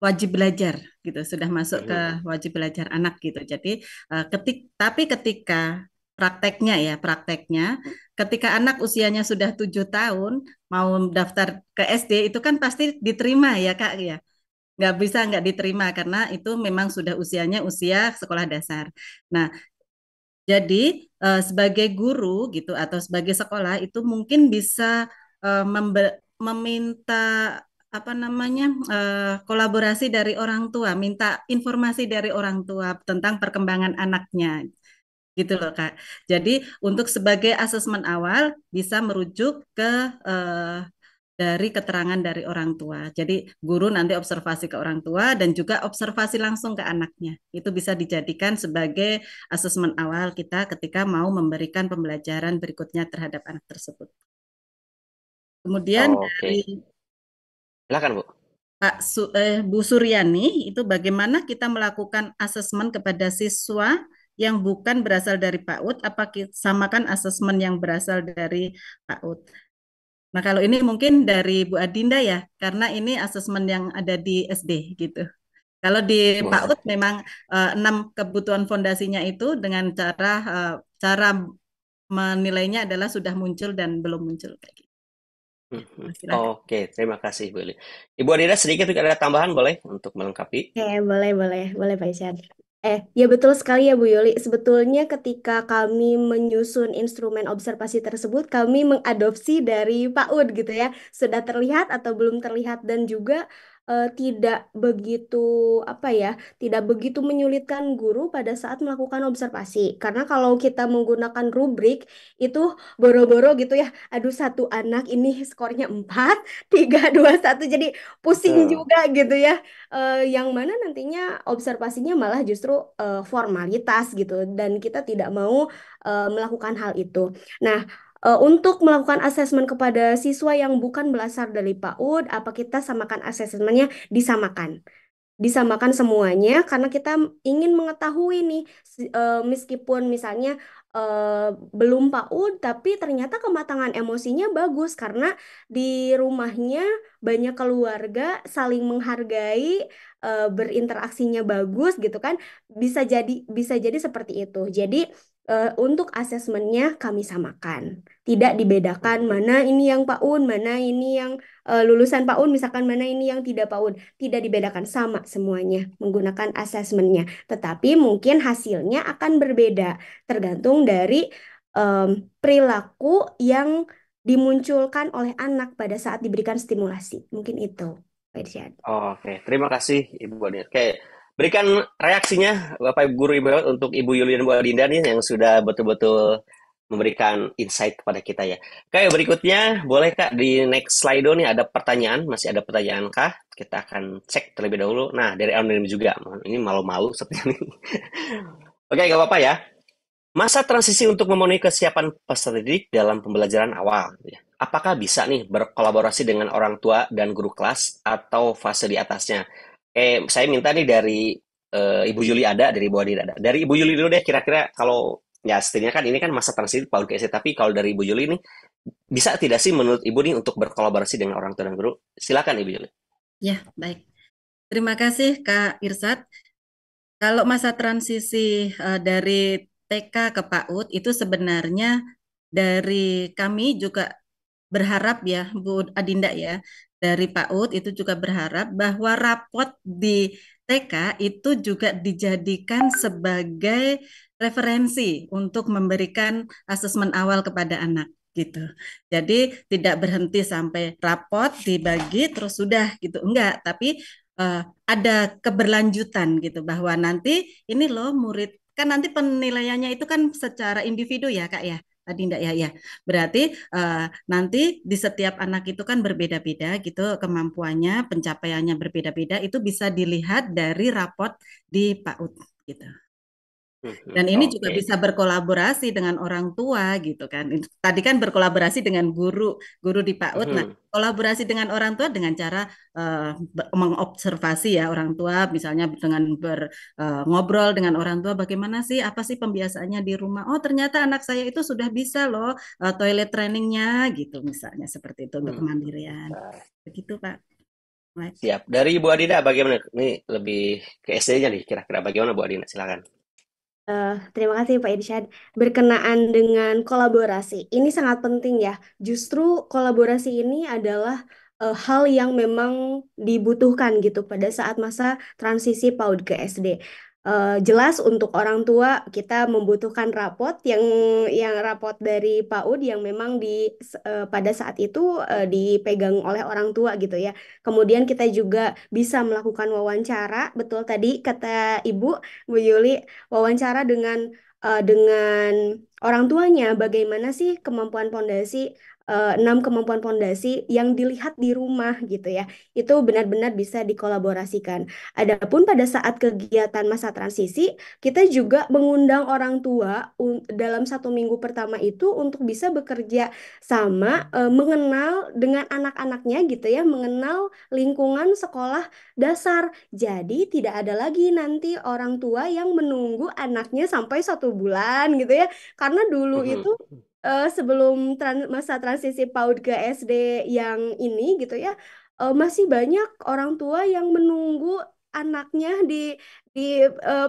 wajib belajar gitu, sudah masuk ke wajib belajar anak gitu. Jadi tapi ketika prakteknya ketika anak usianya sudah 7 tahun mau daftar ke SD itu kan pasti diterima ya Kak ya, nggak diterima karena itu memang sudah usianya usia sekolah dasar. Nah, jadi sebagai guru gitu atau sebagai sekolah itu mungkin bisa meminta apa namanya kolaborasi dari orang tua, minta informasi dari orang tua tentang perkembangan anaknya gitu loh Kak. Jadi untuk sebagai asesmen awal bisa merujuk ke dari keterangan dari orang tua. Jadi guru nanti observasi ke orang tua dan juga observasi langsung ke anaknya. Itu bisa dijadikan sebagai asesmen awal kita ketika mau memberikan pembelajaran berikutnya terhadap anak tersebut. Kemudian Oke. dari Silakan Bu. Bu Suryani, itu bagaimana kita melakukan asesmen kepada siswa yang bukan berasal dari PAUD, apa kita samakan asesmen yang berasal dari PAUD? Nah, kalau ini mungkin dari Bu Adinda ya, karena ini asesmen yang ada di SD gitu. Kalau di Boleh. PAUD memang 6 kebutuhan fondasinya itu dengan cara menilainya adalah sudah muncul dan belum muncul kayak gitu. Silakan. Oke, terima kasih Bu Li. Ibu Adina sedikit ada tambahan boleh untuk melengkapi? Boleh Pak Isyad. Ya betul sekali ya Bu Yoli. Sebetulnya ketika kami menyusun instrumen observasi tersebut, kami mengadopsi dari PAUD gitu ya. Sudah terlihat atau belum terlihat dan juga tidak begitu apa ya, tidak begitu menyulitkan guru pada saat melakukan observasi. Karena kalau kita menggunakan rubrik itu boro-boro gitu ya. Aduh, satu anak ini skornya 4, 3, 2, 1. Jadi pusing Betul. juga gitu ya. Yang mana nantinya observasinya malah justru formalitas gitu dan kita tidak mau melakukan hal itu. Nah, untuk melakukan asesmen kepada siswa yang bukan berasal dari PAUD, apa kita samakan asesmennya? Disamakan semuanya karena kita ingin mengetahui nih meskipun misalnya belum PAUD tapi ternyata kematangan emosinya bagus karena di rumahnya banyak keluarga saling menghargai, berinteraksinya bagus gitu kan, bisa jadi seperti itu. Jadi untuk asesmennya kami samakan, tidak dibedakan mana ini yang PAUD, mana ini yang lulusan PAUD, misalkan mana ini yang tidak PAUD. Tidak dibedakan, sama semuanya menggunakan asesmennya. Tetapi mungkin hasilnya akan berbeda tergantung dari perilaku yang dimunculkan oleh anak pada saat diberikan stimulasi. Mungkin itu, Pak Irsyad. Oke, terima kasih Ibu Adina. Oke, berikan reaksinya Bapak Ibu Guru Ibu untuk Ibu Yuli dan Bu Adinda nih yang sudah betul-betul memberikan insight kepada kita ya. Oke, berikutnya boleh Kak di next slide nih ada pertanyaan, masih ada pertanyaan kah? Kita akan cek terlebih dahulu. Nah, dari anonim juga. Ini malu-malu seperti ini. Oke, nggak apa-apa ya. Masa transisi untuk memenuhi kesiapan peserta didik dalam pembelajaran awal. Ya. Apakah bisa nih berkolaborasi dengan orang tua dan guru kelas atau fase di atasnya? Saya minta nih dari Ibu Yuli ada, dari Bu Adi ada. Dari Ibu Yuli dulu deh, kira-kira kalau ya setidaknya kan ini kan masa transisi PAUD ke SD, tapi kalau dari Ibu Yuli nih, bisa tidak sih menurut Ibu nih untuk berkolaborasi dengan orang tua dan guru? Silakan Ibu Yuli. Ya, baik. Terima kasih Kak Irsad. Kalau masa transisi dari TK ke PAUD itu sebenarnya dari kami juga berharap ya, Bu Adinda ya, dari PAUD itu juga berharap bahwa rapot di TK itu juga dijadikan sebagai referensi untuk memberikan asesmen awal kepada anak gitu. Jadi tidak berhenti sampai rapot dibagi terus sudah gitu. Enggak, tapi ada keberlanjutan gitu bahwa nanti ini loh murid kan nanti penilaiannya itu kan secara individu ya Kak ya. Tadi enggak ya ya. Berarti nanti di setiap anak itu kan berbeda-beda gitu kemampuannya, pencapaiannya berbeda-beda itu bisa dilihat dari raport di PAUD gitu. Dan ini juga Oke. bisa berkolaborasi dengan orang tua gitu kan. Tadi kan berkolaborasi dengan guru di PAUD. Nah, Mhm. kolaborasi dengan orang tua dengan cara mengobservasi ya orang tua, misalnya dengan ngobrol dengan orang tua, bagaimana sih, apa sih pembiasaannya di rumah? Oh, ternyata anak saya itu sudah bisa loh toilet trainingnya gitu, misalnya seperti itu untuk Hmm. kemandirian. Baik. Begitu Pak. Baik. Siap. Dari Ibu Adinda bagaimana? Ini lebih ke SD-nya nih kira-kira bagaimana Bu Adinda? Silakan. Terima kasih Pak Irsyad. Berkenaan dengan kolaborasi, ini sangat penting ya. Justru kolaborasi ini adalah hal yang memang dibutuhkan gitu pada saat masa transisi PAUD ke SD. Jelas untuk orang tua kita membutuhkan rapot yang rapot dari PAUD yang memang pada saat itu dipegang oleh orang tua gitu ya. Kemudian kita juga bisa melakukan wawancara, betul tadi kata Ibu Bu Yuli, wawancara dengan orang tuanya bagaimana sih kemampuan pondasi 6 kemampuan pondasi yang dilihat di rumah gitu ya, itu benar-benar bisa dikolaborasikan. Adapun pada saat kegiatan masa transisi kita juga mengundang orang tua dalam 1 minggu pertama itu untuk bisa bekerja sama, mengenal dengan anak-anaknya gitu ya, mengenal lingkungan sekolah dasar. Jadi tidak ada lagi nanti orang tua yang menunggu anaknya sampai 1 bulan gitu ya. Karena dulu itu Mhm. sebelum masa transisi PAUD ke SD yang ini gitu ya, masih banyak orang tua yang menunggu anaknya di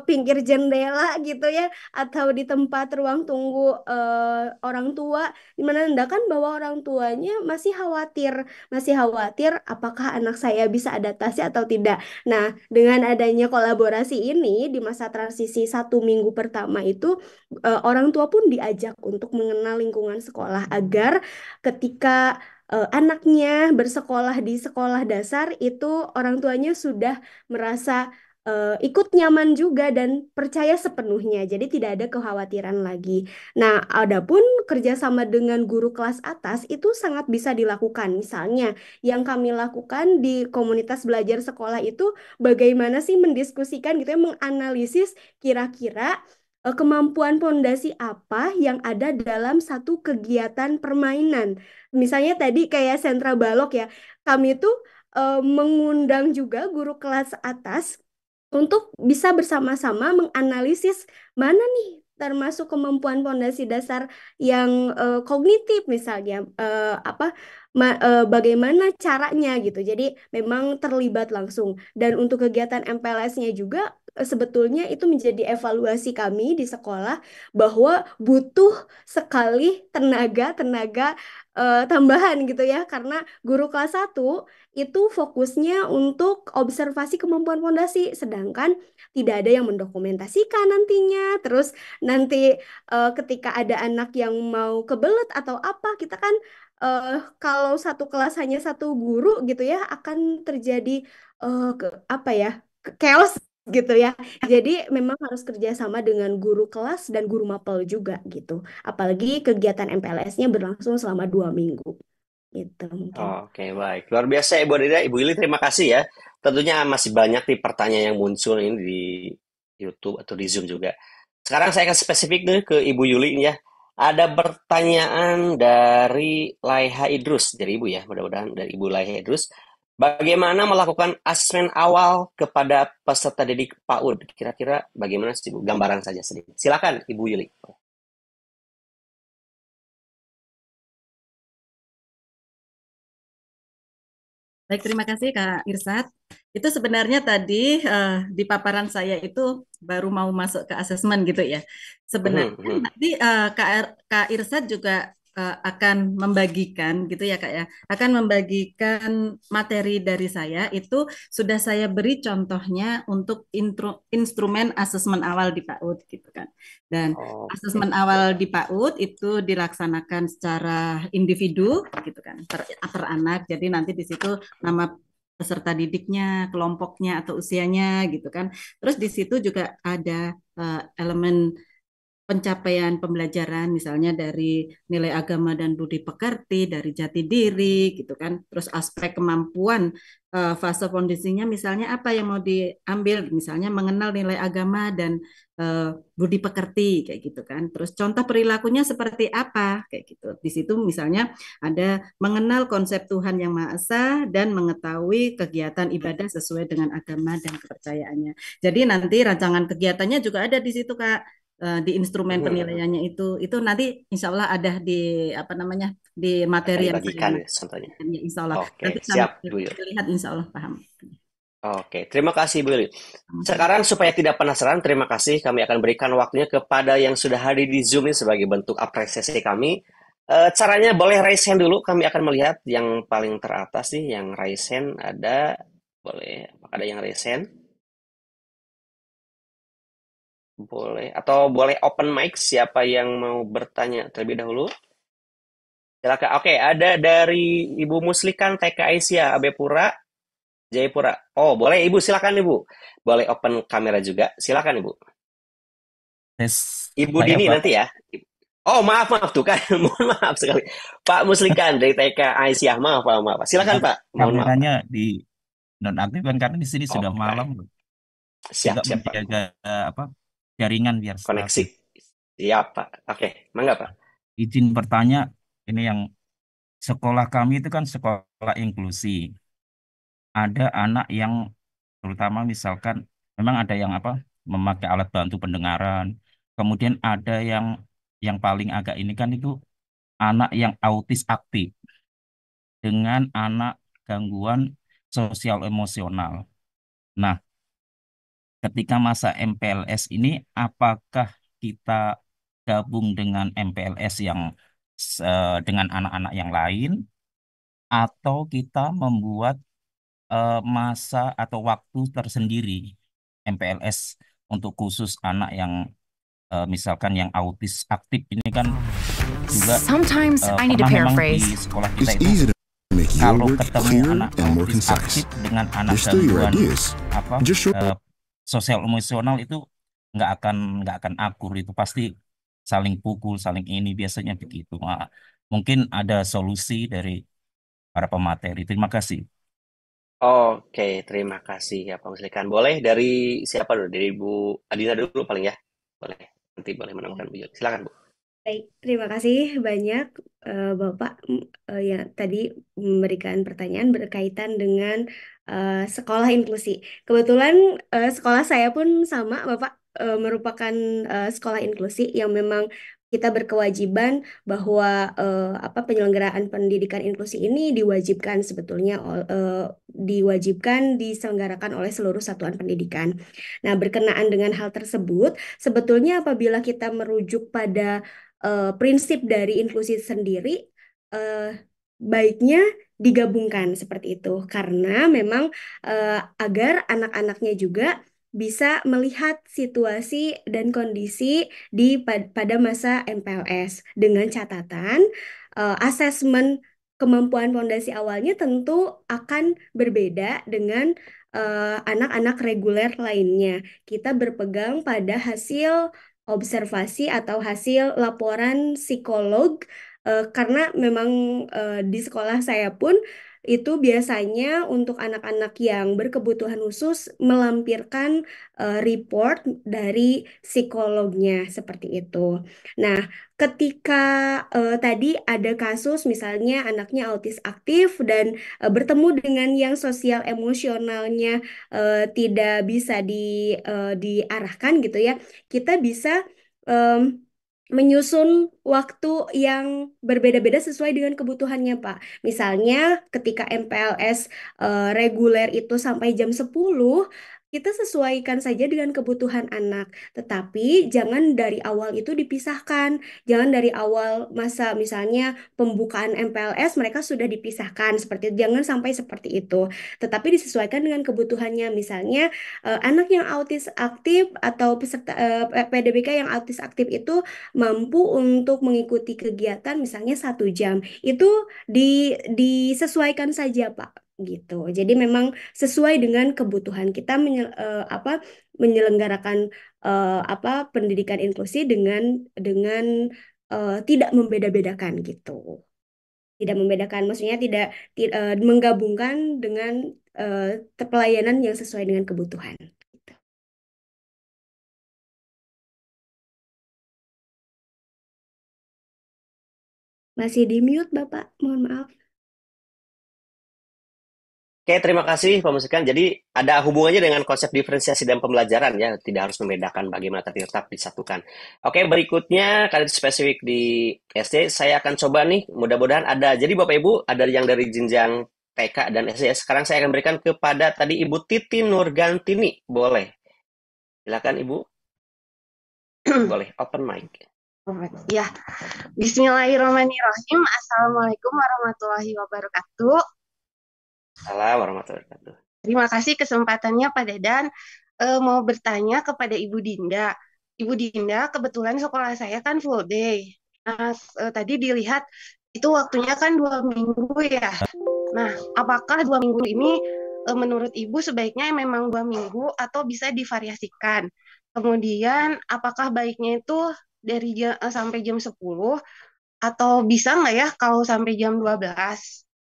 pinggir jendela gitu ya, atau di tempat ruang tunggu orang tua, menandakan bahwa orang tuanya masih khawatir apakah anak saya bisa adaptasi atau tidak. Nah, dengan adanya kolaborasi ini di masa transisi 1 minggu pertama itu, orang tua pun diajak untuk mengenal lingkungan sekolah agar ketika anaknya bersekolah di sekolah dasar itu orang tuanya sudah merasa ikut nyaman juga dan percaya sepenuhnya. Jadi tidak ada kekhawatiran lagi. Nah, adapun kerjasama dengan guru kelas atas itu sangat bisa dilakukan. Misalnya, yang kami lakukan di komunitas belajar sekolah itu bagaimana sih mendiskusikan gitu ya, menganalisis kira-kira kemampuan pondasi apa yang ada dalam satu kegiatan permainan. Misalnya tadi kayak sentra balok ya, kami tuh mengundang juga guru kelas atas untuk bisa bersama-sama menganalisis mana nih termasuk kemampuan pondasi dasar yang kognitif misalnya, bagaimana caranya gitu. Jadi memang terlibat langsung, dan untuk kegiatan MPLS-nya juga sebetulnya itu menjadi evaluasi kami di sekolah bahwa butuh sekali tenaga tambahan gitu ya, karena guru kelas 1 itu fokusnya untuk observasi kemampuan fondasi, sedangkan tidak ada yang mendokumentasikan nantinya. Terus nanti ketika ada anak yang mau kebelet atau apa, kita kan kalau satu kelas hanya satu guru gitu ya, akan terjadi apa ya, chaos gitu ya. Jadi memang harus kerjasama dengan guru kelas dan guru mapel juga gitu. Apalagi kegiatan MPLS-nya berlangsung selama 2 minggu. Itu mungkin. Oke, baik. Luar biasa Ibu Adinda. Ibu Ili, terima kasih ya. Tentunya masih banyak nih pertanyaan yang muncul ini di YouTube atau di Zoom juga. Sekarang saya akan spesifik nih ke Ibu Yuli ini ya. Ada pertanyaan dari Laiha Idrus, dari Ibu ya, mudah-mudahan dari Ibu Laiha Idrus. Bagaimana melakukan asesmen awal kepada peserta didik PAUD? Kira-kira bagaimana sih Bu? Gambaran saja sedikit. Silakan Ibu Yuli. Baik, terima kasih Kak Irsat. Itu sebenarnya tadi di paparan saya itu baru mau masuk ke asesmen gitu ya. Mhm, Sebenarnya mhm. nanti Kak Irsad juga akan membagikan gitu ya Kak ya, akan membagikan materi dari saya itu sudah saya beri contohnya untuk instrumen asesmen awal di PAUD gitu kan. Dan Oke. asesmen awal di PAUD itu dilaksanakan secara individu gitu kan, per anak. Jadi nanti di situ nama peserta didiknya, kelompoknya atau usianya gitu kan. Terus di situ juga ada elemen pencapaian pembelajaran misalnya dari nilai agama dan budi pekerti, dari jati diri gitu kan. Terus aspek kemampuan fase kondisinya misalnya apa yang mau diambil, misalnya mengenal nilai agama dan budi pekerti kayak gitu kan. Terus contoh perilakunya seperti apa kayak gitu. Di situ misalnya ada mengenal konsep Tuhan yang Maha Esa dan mengetahui kegiatan ibadah sesuai dengan agama dan kepercayaannya. Jadi nanti rancangan kegiatannya juga ada di situ Kak, di instrumen Mhm, mhm. penilaiannya itu nanti insya Allah ada di apa namanya di Akan materi yang saya dibagikan ya contohnya. nantikan ya insya Allah Oke, nanti siap sambil Bu Yuli. dilihat insya Allah paham. Oke, terima kasih Bu Yuli. Sama-sama. Sekarang supaya tidak penasaran, terima kasih. Kami akan berikan waktunya kepada yang sudah hadir di Zoom ini sebagai bentuk apresiasi kami. Caranya boleh raise hand dulu. Kami akan melihat yang paling teratas nih, yang raise hand ada. Boleh, apakah ada yang raise hand? Boleh. Atau boleh open mic, siapa yang mau bertanya terlebih dahulu? Silakan. Oke, ada dari Ibu Muslikan TK Aisyah Abepura, Jayapura. Oh, boleh Ibu, silakan Ibu. Boleh open kamera juga. Silakan Ibu. Tes Ibu saya Dini Pak, nanti ya. Oh, maaf, maaf tuh kan. Mohon maaf sekali. Pak Muslikan dari TK Aisyah. Maaf, maaf, maaf. Silakan maaf Pak. Mohon maaf Pak. kameranya di nonaktifkan karena di sini sudah malam, Oke. juga Siap, siap Pak. menjaga apa jaringan biar Koneksi. stabil. Siap Pak. Oke. Mangga Pak. Izin bertanya, ini yang sekolah kami itu kan sekolah inklusi. Ada anak yang terutama misalkan memang ada yang apa memakai alat bantu pendengaran. Kemudian ada yang paling agak ini kan itu anak yang autis aktif dengan anak gangguan sosial emosional. Nah, ketika masa MPLS ini, apakah kita gabung dengan MPLS yang dengan anak-anak yang lain, atau kita membuat masa atau waktu tersendiri MPLS untuk khusus anak yang misalkan yang autis aktif ini kan juga Sometimes I need to pernah memang di paraphrase. sekolah kita It's itu easy to make your kalau work ketemu clearer anak and more autis concise. aktif dengan anak Distill your gangguan ideas. apa Just short eh, sosial emosional itu nggak akan akur, itu pasti saling pukul, saling ini biasanya begitu. Nah, mungkin ada solusi dari para pemateri. Terima kasih. Oke, terima kasih ya Pak Muslikan. Boleh dari siapa dulu? Dari Ibu Adina dulu paling ya. Boleh. Nanti boleh menemukan Bu Yuli. Silakan Bu. Baik, terima kasih banyak Bapak yang tadi memberikan pertanyaan berkaitan dengan sekolah inklusi. Kebetulan sekolah saya pun sama, Bapak, merupakan sekolah inklusi yang memang kita berkewajiban bahwa apa penyelenggaraan pendidikan inklusi ini diwajibkan sebetulnya diwajibkan diselenggarakan oleh seluruh satuan pendidikan. Nah, berkenaan dengan hal tersebut, sebetulnya apabila kita merujuk pada prinsip dari inklusi sendiri, eh, baiknya digabungkan seperti itu karena memang agar anak-anaknya juga bisa melihat situasi dan kondisi pada masa MPLS dengan catatan asesmen kemampuan fondasi awalnya tentu akan berbeda dengan anak-anak reguler lainnya. Kita berpegang pada hasil observasi atau hasil laporan psikolog karena memang di sekolah saya pun itu biasanya untuk anak-anak yang berkebutuhan khusus melampirkan report dari psikolognya seperti itu. Nah, ketika tadi ada kasus misalnya anaknya autis aktif dan bertemu dengan yang sosial emosionalnya tidak bisa diarahkan gitu ya, kita bisa em, menyusun waktu yang berbeda-beda sesuai dengan kebutuhannya, Pak. Misalnya ketika MPLS reguler itu sampai jam 10, kita sesuaikan saja dengan kebutuhan anak. Tetapi jangan dari awal itu dipisahkan. Jangan dari awal masa misalnya pembukaan MPLS mereka sudah dipisahkan seperti itu. Jangan sampai seperti itu. Tetapi disesuaikan dengan kebutuhannya. Misalnya anak yang autis aktif atau peserta PDBK yang autis aktif itu mampu untuk mengikuti kegiatan misalnya 1 jam itu disesuaikan saja Pak gitu. Jadi memang sesuai dengan kebutuhan kita menyelenggarakan pendidikan inklusi dengan tidak membeda-bedakan gitu. Tidak membedakan, maksudnya tidak menggabungkan dengan pelayanan yang sesuai dengan kebutuhan. Gitu. Masih di mute Bapak, mohon maaf. Oke, terima kasih Pak Musikan. Jadi ada hubungannya dengan konsep diferensiasi dan pembelajaran ya, tidak harus membedakan bagaimana tapi tetap disatukan. Oke, berikutnya kali spesifik di SD, saya akan coba nih, mudah-mudahan ada. Jadi Bapak Ibu, ada yang dari jenjang TK dan SD. Sekarang saya akan berikan kepada tadi Ibu Titi Nurgantini. Boleh. Silakan Ibu. Boleh, open mic. Ya, Bismillahirrahmanirrahim. Assalamualaikum warahmatullahi wabarakatuh. Assalamualaikum warahmatullahi wabarakatuh. Terima kasih kesempatannya Pak Dedan. Mau bertanya kepada Ibu Dinda. Ibu Dinda, kebetulan sekolah saya kan full day. Nah, tadi dilihat itu waktunya kan 2 minggu ya. Nah, apakah 2 minggu ini menurut Ibu sebaiknya memang 2 minggu atau bisa divariasikan? Kemudian, apakah baiknya itu dari sampai jam 10 atau bisa nggak ya kalau sampai jam 12?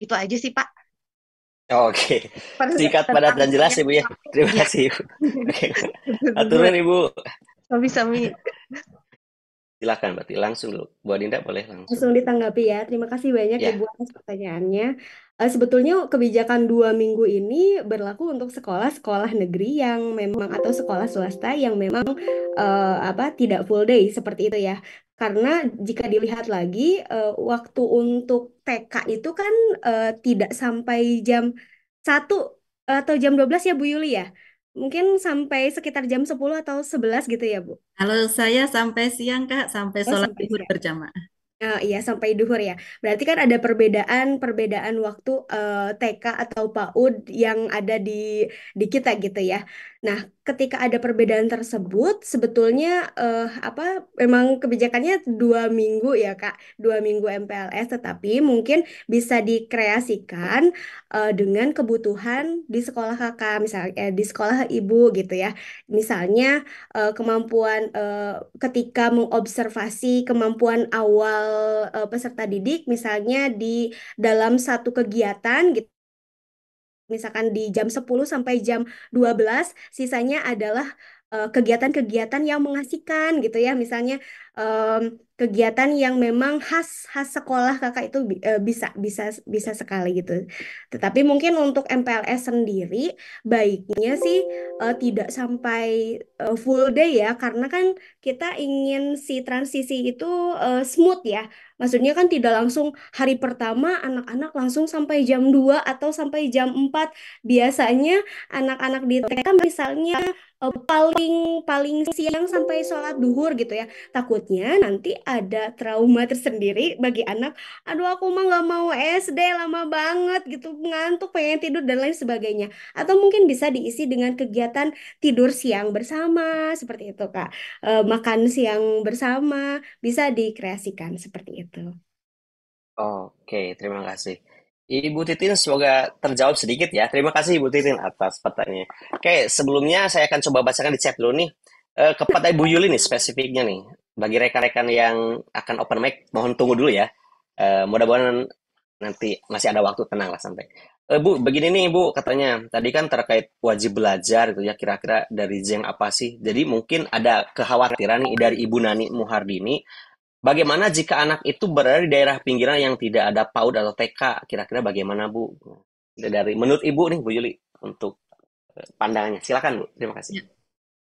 Itu aja sih, Pak. Oke, singkat, padat, dan jelas Ibu ya. Terima kasih Ibu. Oke. Aturan Ibu. Sami-sami. Silakan berarti langsung dulu. Bu Adinda boleh langsung. Langsung ditanggapi ya. Terima kasih banyak Ya. Ibu atas pertanyaannya. Sebetulnya kebijakan 2 minggu ini berlaku untuk sekolah-sekolah negeri yang memang atau sekolah swasta yang memang tidak full day seperti itu ya. Karena jika dilihat lagi waktu untuk TK itu kan tidak sampai jam 1 atau jam 12 ya Bu Yuli ya. Mungkin sampai sekitar jam 10 atau 11 gitu ya Bu. Kalau saya sampai siang Kak, sampai sholat Sampai zuhur siang. berjamaah. Iya sampai duhur ya. Berarti kan ada perbedaan waktu TK atau PAUD yang ada di kita gitu ya. Nah, ketika ada perbedaan tersebut, sebetulnya memang kebijakannya 2 minggu ya Kak, 2 minggu MPLS, tetapi mungkin bisa dikreasikan dengan kebutuhan di sekolah kakak, misalnya di sekolah ibu gitu ya. Misalnya kemampuan ketika mengobservasi kemampuan awal peserta didik misalnya di dalam satu kegiatan gitu. Misalkan di jam 10 sampai jam 12, sisanya adalah kegiatan-kegiatan yang mengasihkan gitu ya. Misalnya kegiatan yang memang khas khas sekolah kakak itu bisa bisa bisa sekali gitu. Tetapi mungkin untuk MPLS sendiri baiknya sih tidak sampai full day ya, karena kan kita ingin si transisi itu smooth ya. Maksudnya kan tidak langsung hari pertama anak-anak langsung sampai jam 2 atau sampai jam 4. Biasanya anak-anak di TK misalnya paling paling siang sampai sholat duhur gitu ya. Takutnya nanti ada trauma tersendiri bagi anak. Aduh aku mah nggak mau SD lama banget gitu, ngantuk pengen tidur dan lain sebagainya. Atau mungkin bisa diisi dengan kegiatan tidur siang bersama seperti itu Kak. Makan siang bersama bisa dikreasikan seperti itu. Oke, terima kasih. Ibu Titin semoga terjawab sedikit ya. Terima kasih Ibu Titin atas pertanyaannya. Oke, sebelumnya saya akan coba bacakan di chat dulu nih. Kepada Ibu Yuli nih spesifiknya nih. Bagi rekan-rekan yang akan open mic, mohon tunggu dulu ya. Mudah-mudahan nanti masih ada waktu, tenang lah santai. Bu, begini nih Bu, katanya tadi kan terkait wajib belajar gitu ya, kira-kira dari Zeng apa sih? Jadi mungkin ada kekhawatiran nih dari Ibu Nani Muhardini. Bagaimana jika anak itu berada di daerah pinggiran yang tidak ada PAUD atau TK? Kira-kira bagaimana, Bu? Dari menurut Ibu nih, Bu Yuli, untuk pandangannya. Silakan, Bu. Terima kasih.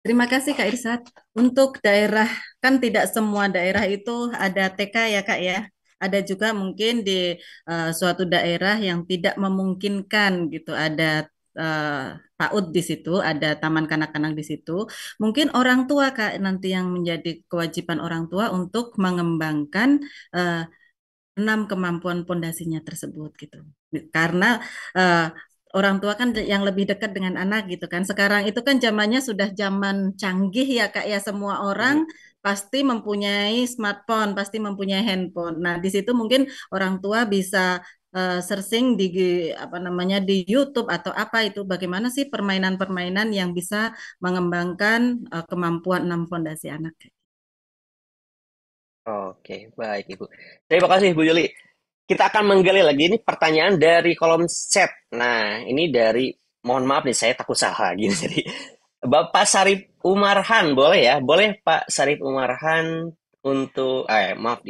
Terima kasih Kak Irsat. Untuk daerah, kan tidak semua daerah itu ada TK ya Kak ya. Ada juga mungkin di suatu daerah yang tidak memungkinkan gitu. Ada PAUD di situ, ada taman kanak-kanak di situ. Mungkin orang tua Kak nanti yang menjadi kewajiban orang tua untuk mengembangkan eh, 6 kemampuan pondasinya tersebut gitu. Karena eh, orang tua kan yang lebih dekat dengan anak gitu kan. Sekarang itu kan zamannya sudah zaman canggih ya Kak ya. Semua Mhm. orang pasti mempunyai smartphone, pasti mempunyai handphone. Nah, di situ mungkin orang tua bisa searching di apa namanya di YouTube atau apa itu bagaimana sih permainan-permainan yang bisa mengembangkan kemampuan 6 fondasi anak. Oke, baik Ibu. Terima kasih Bu Yuli. Kita akan menggali lagi ini pertanyaan dari kolom chat. Nah, ini dari, mohon maaf nih, saya takut salah gini. Jadi, Bapak Sarip Umarhan, boleh ya? Boleh Pak Sarip Umarhan untuk, maaf,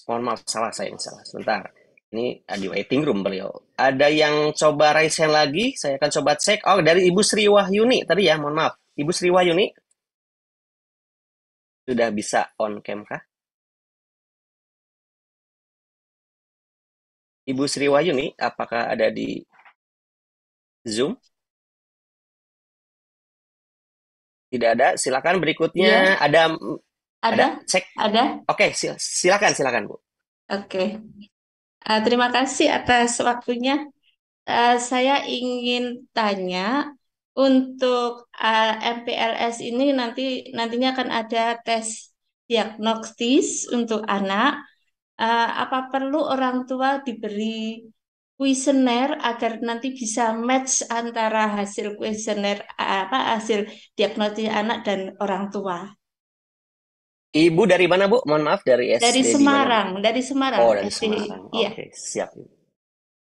mohon maaf, salah saya ini salah. Sebentar. Ini di waiting room beliau. Ada yang coba raise hand lagi, saya akan coba cek. Oh, dari Ibu Sri Wahyuni tadi ya, mohon maaf. Ibu Sri Wahyuni, sudah bisa on cam kah? Ibu Sri Wahyuni, apakah ada di Zoom? Tidak ada. Silakan Iya, berikutnya. Ada ada, cek. ada. Oke, silakan Bu. Oke. Terima kasih atas waktunya. Saya ingin tanya untuk MPLS ini nantinya akan ada tes diagnostis untuk anak. Apa perlu orang tua diberi kuesioner agar nanti bisa match antara hasil kuesioner hasil diagnosis anak dan orang tua? Ibu dari mana Bu? Mohon maaf, dari Dari SD di mana Bu? Semarang, dari Semarang, Oh, dari SD. Semarang. Iya. Oke, siap.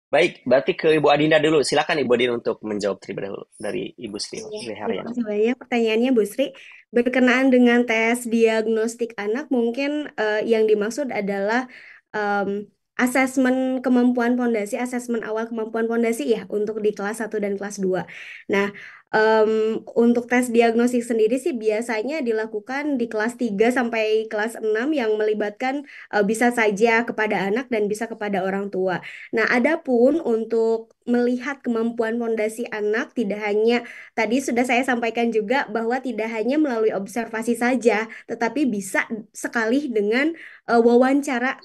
Baik, berarti ke Ibu Adinda dulu. Silakan Ibu Adinda untuk menjawab terlebih dahulu dari Ibu Sri Iya, terima Haryani. kasih banyak pertanyaannya Bu Sri. Berkenaan dengan tes diagnostik anak, mungkin yang dimaksud adalah asesmen kemampuan fondasi, asesmen awal kemampuan fondasi ya untuk di kelas 1 dan kelas 2. Nah, untuk tes diagnostik sendiri sih biasanya dilakukan di kelas 3 sampai kelas 6 yang melibatkan bisa saja kepada anak dan bisa kepada orang tua. Nah, adapun untuk melihat kemampuan fondasi anak tidak hanya tadi sudah saya sampaikan juga bahwa tidak hanya melalui observasi saja, tetapi bisa sekali dengan wawancara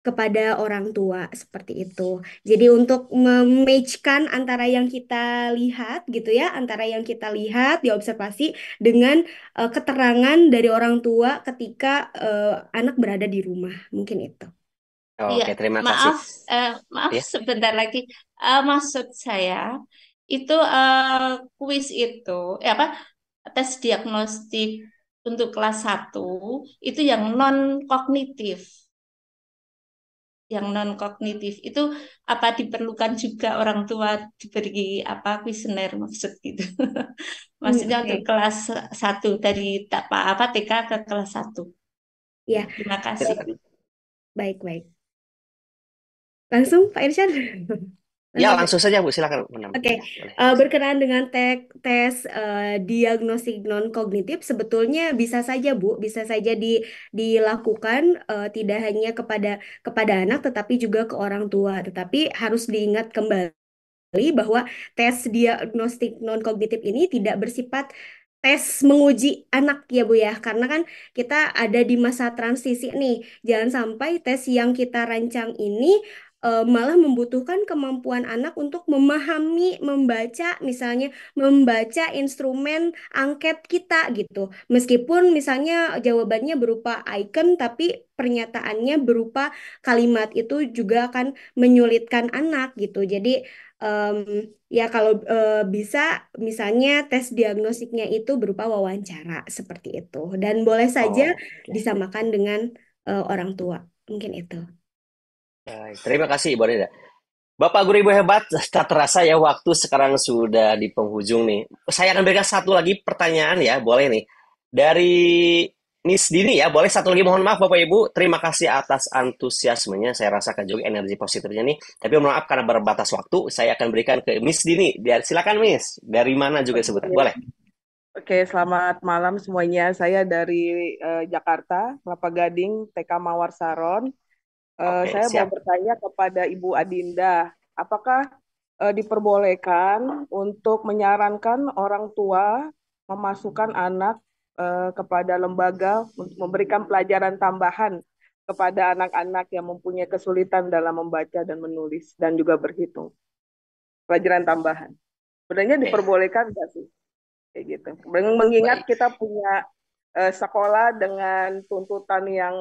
kepada orang tua seperti itu. Jadi untuk mematchkan antara yang kita lihat gitu ya, antara yang kita lihat di observasi dengan keterangan dari orang tua ketika anak berada di rumah. Mungkin itu. Iya, Oke, terima kasih. maaf, maaf Ya, sebentar lagi. Maksud saya itu kuis itu, apa tes diagnostik untuk kelas 1 itu yang non kognitif itu apa diperlukan juga orang tua diberi apa kuesioner maksud gitu. Maksudnya untuk Oke. kelas 1 dari apa TK ke kelas 1. Ya, Terima kasih. baik-baik. Langsung Pak Irsyad. ya Langsung langsung saja Bu, silakan. Oke, Boleh. berkenaan dengan tes diagnostik non kognitif, sebetulnya bisa saja Bu, bisa saja dilakukan tidak hanya kepada anak, tetapi juga ke orang tua. Tetapi harus diingat kembali bahwa tes diagnostik non kognitif ini tidak bersifat tes menguji anak ya Bu ya, karena kan kita ada di masa transisi nih. Jangan sampai tes yang kita rancang ini malah membutuhkan kemampuan anak untuk memahami, membaca, misalnya membaca instrumen angket kita gitu. Meskipun misalnya jawabannya berupa icon, tapi pernyataannya berupa kalimat itu juga akan menyulitkan anak gitu. Jadi ya kalau bisa misalnya tes diagnosiknya itu berupa wawancara seperti itu. Dan boleh saja Oke. disamakan dengan orang tua. Mungkin itu. Baik, terima kasih Ibu Adinda. Bapak Guru Ibu hebat, tak terasa ya waktu sekarang sudah di penghujung nih. Saya akan berikan satu lagi pertanyaan ya, boleh nih. Dari Miss Dini ya, boleh satu lagi, mohon maaf Bapak Ibu. Terima kasih atas antusiasmenya, saya rasakan juga energi positifnya nih. Tapi mohon maaf karena berbatas waktu, saya akan berikan ke Miss Dini. Silakan Miss, dari mana juga sebutan, boleh. Oke, selamat malam semuanya. Saya dari Jakarta, Kelapa Gading, TK Mawar Saron. Oke, Saya mau siap. bertanya kepada Ibu Adinda, apakah diperbolehkan untuk menyarankan orang tua memasukkan anak kepada lembaga untuk memberikan pelajaran tambahan kepada anak-anak yang mempunyai kesulitan dalam membaca dan menulis dan juga berhitung, pelajaran tambahan. Sebenarnya Oke, diperbolehkan nggak sih? Kayak gitu. Mengingat baik. kita punya sekolah dengan tuntutan yang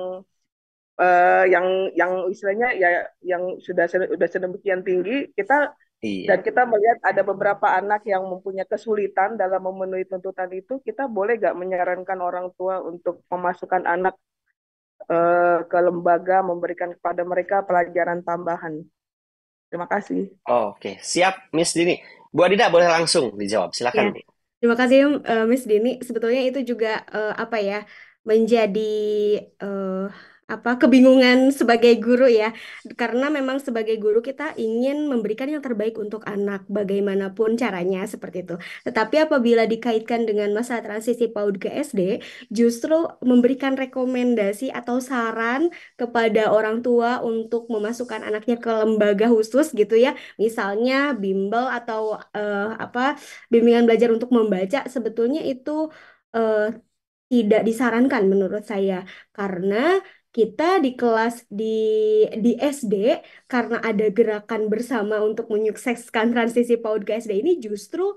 istilahnya ya yang sudah sedemikian tinggi, dan Iya. kita melihat ada beberapa anak yang mempunyai kesulitan dalam memenuhi tuntutan itu, kita boleh nggak menyarankan orang tua untuk memasukkan anak ke lembaga memberikan kepada mereka pelajaran tambahan. Terima kasih. Oke, siap, Miss Dini. Bu Adida boleh langsung dijawab. Ya, Silakan, Bu. terima kasih Miss Dini. Sebetulnya itu juga apa ya, menjadi eh, apa kebingungan sebagai guru ya, karena memang sebagai guru kita ingin memberikan yang terbaik untuk anak bagaimanapun caranya seperti itu. Tetapi apabila dikaitkan dengan masa transisi PAUD ke SD, justru memberikan rekomendasi atau saran kepada orang tua untuk memasukkan anaknya ke lembaga khusus gitu ya, misalnya bimbel atau apa bimbingan belajar untuk membaca, sebetulnya itu eh, tidak disarankan menurut saya, karena kita di kelas di SD, karena ada gerakan bersama untuk menyukseskan transisi PAUD ke SD ini, justru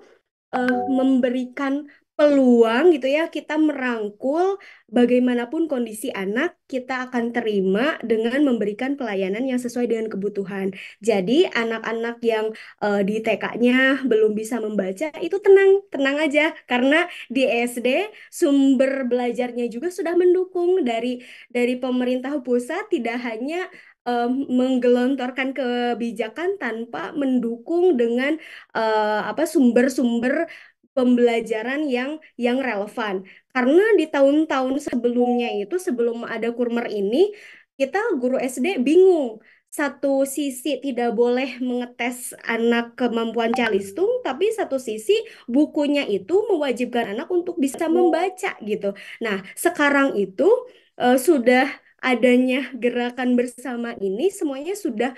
memberikan peluang gitu ya, kita merangkul bagaimanapun kondisi anak, kita akan terima dengan memberikan pelayanan yang sesuai dengan kebutuhan. Jadi anak-anak yang di TK-nya belum bisa membaca itu tenang, tenang aja, karena di SD sumber belajarnya juga sudah mendukung dari pemerintah pusat, tidak hanya menggelontorkan kebijakan tanpa mendukung dengan apa sumber-sumber pembelajaran yang relevan. Karena di tahun-tahun sebelumnya itu, sebelum ada Kurmer ini, kita guru SD bingung. Satu sisi tidak boleh mengetes anak kemampuan calistung, tapi satu sisi bukunya itu mewajibkan anak untuk bisa membaca gitu. Nah, sekarang itu sudah adanya gerakan bersama ini, semuanya sudah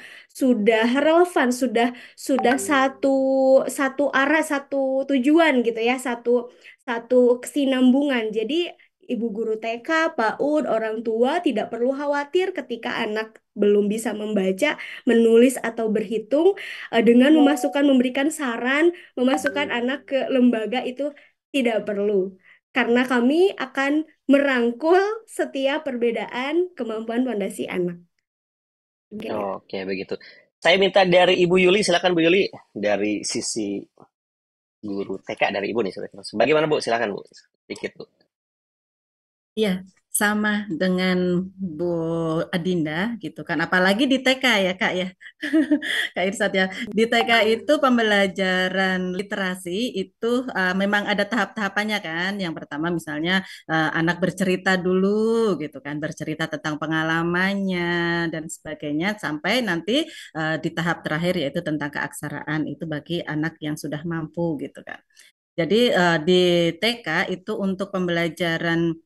relevan, sudah satu satu arah, satu tujuan gitu ya, satu satu kesinambungan. Jadi ibu guru TK, PAUD, orang tua tidak perlu khawatir ketika anak belum bisa membaca, menulis atau berhitung, dengan memberikan saran, memasukkan anak ke lembaga itu tidak perlu. Karena kami akan merangkul setiap perbedaan kemampuan fondasi anak. Mungkin itu. Oke, begitu. Saya minta dari Ibu Yuli, silakan Bu Yuli. Dari sisi guru TK dari Ibu nih. Bagaimana Bu? Silakan Bu. Sedikit Bu. Iya, sama dengan Bu Adinda gitu kan. Apalagi di TK ya Kak ya. Kak Irsat ya. Di TK itu pembelajaran literasi itu memang ada tahap-tahapannya kan. Yang pertama misalnya anak bercerita dulu gitu kan. Bercerita tentang pengalamannya dan sebagainya. Sampai nanti di tahap terakhir yaitu tentang keaksaraan. Itu bagi anak yang sudah mampu gitu kan. Jadi di TK itu untuk pembelajaran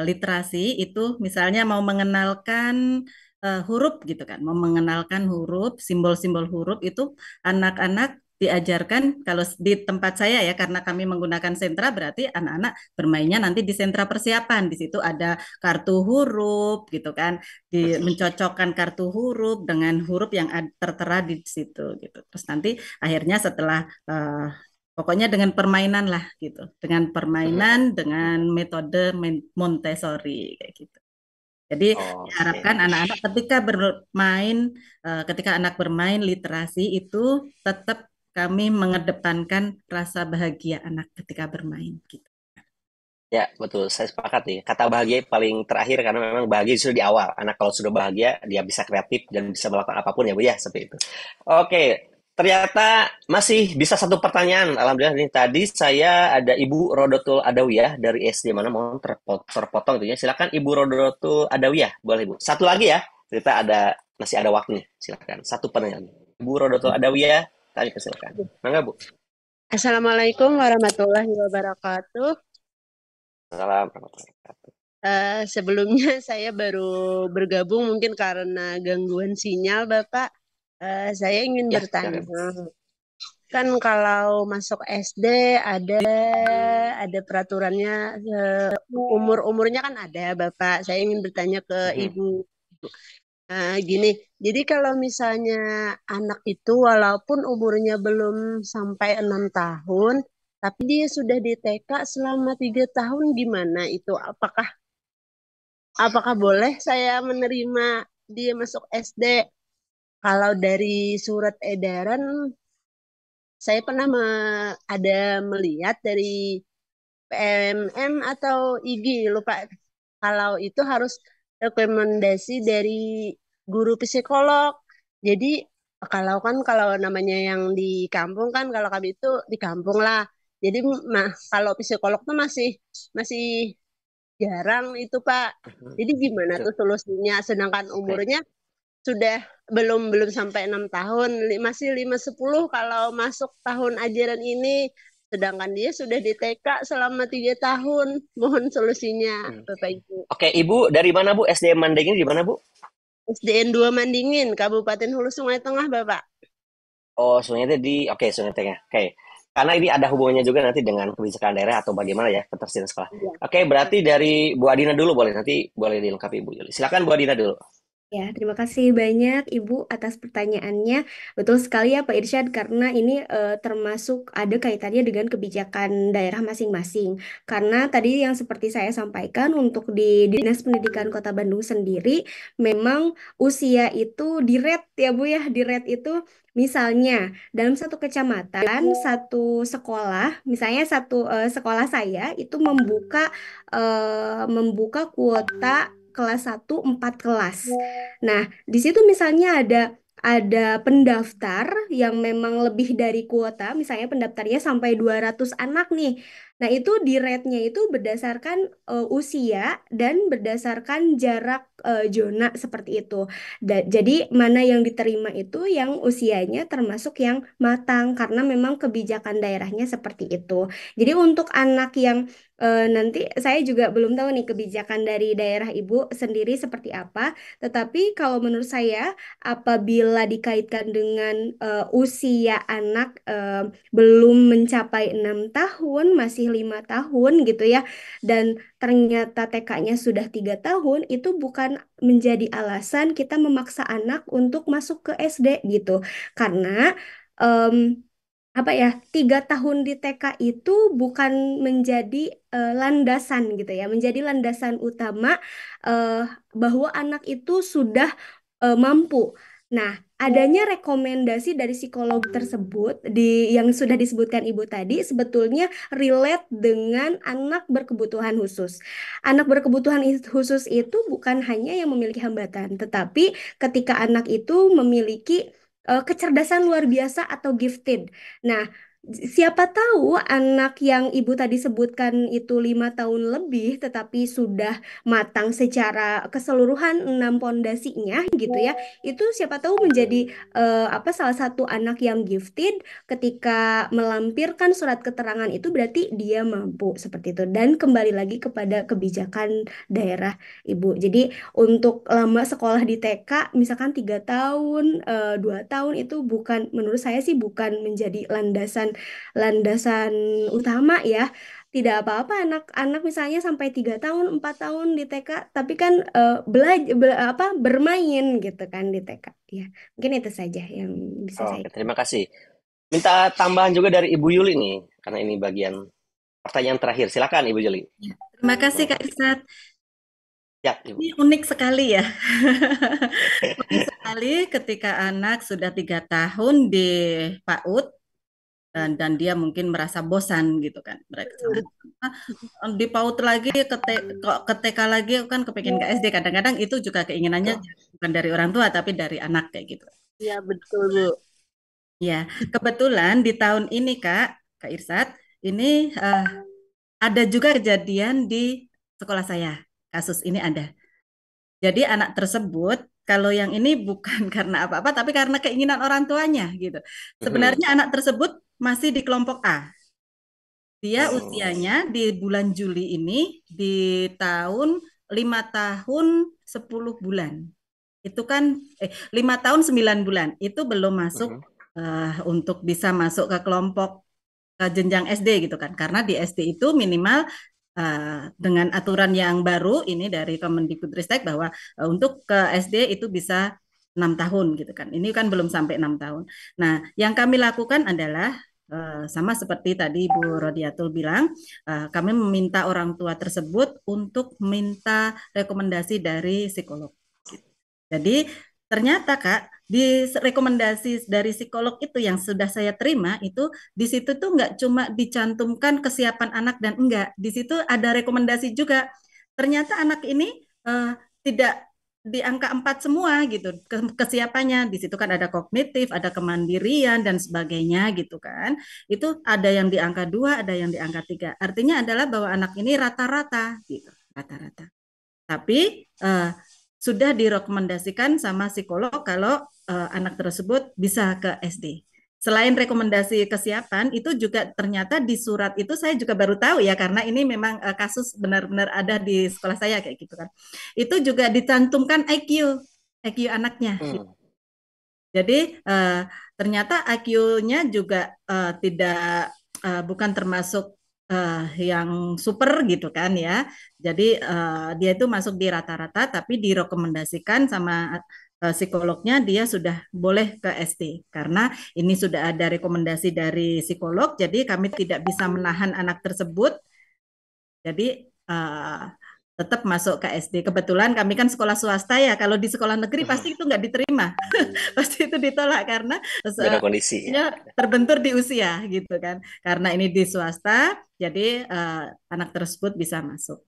literasi itu misalnya mau mengenalkan huruf gitu kan, mau mengenalkan huruf, simbol-simbol huruf itu anak-anak diajarkan kalau di tempat saya ya karena kami menggunakan sentra berarti anak-anak bermainnya nanti di sentra persiapan. Di situ ada kartu huruf gitu kan, mencocokkan kartu huruf dengan huruf yang tertera di situ gitu. Terus nanti akhirnya setelah pokoknya dengan permainan lah gitu. Dengan permainan, dengan metode Montessori kayak gitu. Jadi Oke. diharapkan anak-anak ketika anak bermain literasi itu tetap kami mengedepankan rasa bahagia anak ketika bermain gitu. Ya, betul. Saya sepakat nih. Kata bahagia paling terakhir karena memang bahagia sudah di awal. Anak kalau sudah bahagia, dia bisa kreatif dan bisa melakukan apapun ya, Bu ya, seperti itu. Oke, ternyata masih bisa satu pertanyaan. Alhamdulillah nih tadi saya ada Ibu Rodotul Adawiyah dari SD mana mohon terpotong itu ya. Silakan Ibu Rodotul Adawiyah, boleh Bu. Satu lagi ya. Kita masih ada waktu nih. Silakan. Satu pertanyaan. Ibu Rodotul Adawiyah, tanya silakan. Mangga Bu. Assalamualaikum warahmatullahi wabarakatuh. Salam warahmatullahi wabarakatuh. Sebelumnya saya baru bergabung mungkin karena gangguan sinyal, Bapak. Saya ingin Ya, bertanya, silakan. kan kalau masuk SD ada peraturannya, umurnya kan ada, Bapak. Saya ingin bertanya ke Mhm. Ibu. Gini, jadi kalau misalnya anak itu walaupun umurnya belum sampai 6 tahun, tapi dia sudah di TK selama 3 tahun, gimana itu? Apakah boleh saya menerima dia masuk SD? Kalau dari surat edaran, saya pernah ada melihat dari PMM atau IG, lupa. Kalau itu harus rekomendasi dari guru psikolog. Jadi kalau namanya yang di kampung kan, kalau kami itu di kampung lah. Jadi kalau psikolog tuh masih masih jarang itu, Pak. Mhm. Jadi gimana Betul. tuh solusinya? Sedangkan Oke. umurnya sudah belum belum sampai 6 tahun, masih 5 10 kalau masuk tahun ajaran ini. Sedangkan dia sudah di TK selama 3 tahun. Mohon solusinya, Hmm. Bapak Ibu. Oke, Ibu dari mana, Bu? SDM Mandailing di mana, Bu? SDN 2 Mandingin, Kabupaten Hulu Sungai Tengah, Bapak. Oh, Sungai di Sungai Tengah. Oke. Karena ini ada hubungannya juga nanti dengan kebijakan daerah atau bagaimana ya ketersediaan sekolah. Iya. Oke, berarti dari Bu Adina dulu boleh, nanti boleh dilengkapi Bu Yuli. Silakan Bu Adina dulu. Ya, terima kasih banyak Ibu atas pertanyaannya. Betul sekali ya Pak Irsyad, karena ini termasuk ada kaitannya dengan kebijakan daerah masing-masing. Karena tadi yang seperti saya sampaikan untuk di Dinas Pendidikan Kota Bandung sendiri, memang usia itu di-rate ya Bu ya, di-rate itu misalnya dalam satu kecamatan, satu sekolah, misalnya satu sekolah saya itu membuka kuota kelas 1 4 kelas. Nah, di situ misalnya ada pendaftar yang memang lebih dari kuota, misalnya pendaftarnya sampai 200 anak nih. Nah, itu di rate-nya itu berdasarkan usia dan berdasarkan jarak zona seperti itu. Jadi, mana yang diterima itu yang usianya termasuk yang matang karena memang kebijakan daerahnya seperti itu. Jadi, untuk anak yang nanti saya juga belum tahu nih kebijakan dari daerah Ibu sendiri seperti apa. Tetapi kalau menurut saya, apabila dikaitkan dengan usia anak belum mencapai 6 tahun, masih 5 tahun gitu ya, dan ternyata TK-nya sudah 3 tahun, itu bukan menjadi alasan kita memaksa anak untuk masuk ke SD gitu. Karena em, apa ya, 3 tahun di TK itu bukan menjadi landasan gitu ya, menjadi landasan utama eh, bahwa anak itu sudah mampu. Nah, adanya rekomendasi dari psikolog tersebut yang sudah disebutkan Ibu tadi sebetulnya relate dengan anak berkebutuhan khusus. Anak berkebutuhan khusus itu bukan hanya yang memiliki hambatan, tetapi ketika anak itu memiliki kecerdasan luar biasa atau gifted. Nah, siapa tahu anak yang Ibu tadi sebutkan itu 5 tahun lebih, tetapi sudah matang secara keseluruhan 6 pondasinya gitu ya. Itu siapa tahu menjadi salah satu anak yang gifted ketika melampirkan surat keterangan itu berarti dia mampu seperti itu. Dan kembali lagi kepada kebijakan daerah Ibu. Jadi untuk lama sekolah di TK misalkan 3 tahun, 2 tahun itu bukan, menurut saya sih bukan menjadi landasan landasan utama ya. Tidak apa-apa anak-anak misalnya sampai 3 tahun, 4 tahun di TK, tapi kan bermain gitu kan di TK. Ya, mungkin itu saja yang bisa saya. Oke, terima kasih. Minta tambahan juga dari Ibu Yuli nih, karena ini bagian pertanyaan terakhir. Silakan Ibu Yuli. Ya, terima kasih Kak Irsat. Ya, Ibu. Ini unik sekali ya. Unik sekali ketika anak sudah 3 tahun di PAUD dan dia mungkin merasa bosan gitu kan. Mereka di PAUD lagi ke TK lagi kan kepengen ke SD. Kadang-kadang itu juga keinginannya Betul. bukan dari orang tua tapi dari anak kayak gitu. Ya, betul, Bu. Ya, kebetulan di tahun ini Kak Irsat, ini ada juga kejadian di sekolah saya. Kasus ini ada. Jadi anak tersebut kalau yang ini bukan karena apa-apa, tapi karena keinginan orang tuanya gitu. Sebenarnya anak tersebut masih di kelompok A. Dia usianya di bulan Juli ini di tahun 5 tahun 10 bulan. Itu kan 5 tahun 9 bulan. Itu belum masuk untuk bisa masuk ke kelompok ke jenjang SD gitu kan. Karena di SD itu minimal dengan aturan yang baru ini dari Kemendikbudristek bahwa untuk ke SD itu bisa 6 tahun gitu kan. Ini kan belum sampai 6 tahun. Nah, yang kami lakukan adalah sama seperti tadi Bu Rodiatul bilang, kami meminta orang tua tersebut untuk minta rekomendasi dari psikolog. Jadi ternyata Kak, di rekomendasi dari psikolog itu yang sudah saya terima itu di situ tuh nggak cuma dicantumkan kesiapan anak dan enggak, di situ ada rekomendasi juga. Ternyata anak ini tidak di angka 4 semua gitu kesiapannya. Di situ kan ada kognitif, ada kemandirian dan sebagainya gitu kan. Itu ada yang di angka 2, ada yang di angka 3. Artinya adalah bahwa anak ini rata-rata gitu, rata-rata. Tapi sudah direkomendasikan sama psikolog kalau anak tersebut bisa ke SD. Selain rekomendasi kesiapan, itu juga ternyata di surat itu saya juga baru tahu ya, karena ini memang kasus benar-benar ada di sekolah saya kayak gitu kan. Itu juga dicantumkan IQ anaknya. Jadi ternyata IQ-nya juga bukan termasuk yang super gitu kan ya. Jadi dia itu masuk di rata-rata, tapi direkomendasikan sama psikolognya dia sudah boleh ke SD karena ini sudah ada rekomendasi dari psikolog. Jadi kami tidak bisa menahan anak tersebut. Jadi tetap masuk ke SD. Kebetulan kami kan sekolah swasta ya. Kalau di sekolah negeri pasti itu nggak diterima, pasti itu ditolak karena beda kondisi. terbentur di usia gitu kan. Karena ini di swasta, jadi anak tersebut bisa masuk.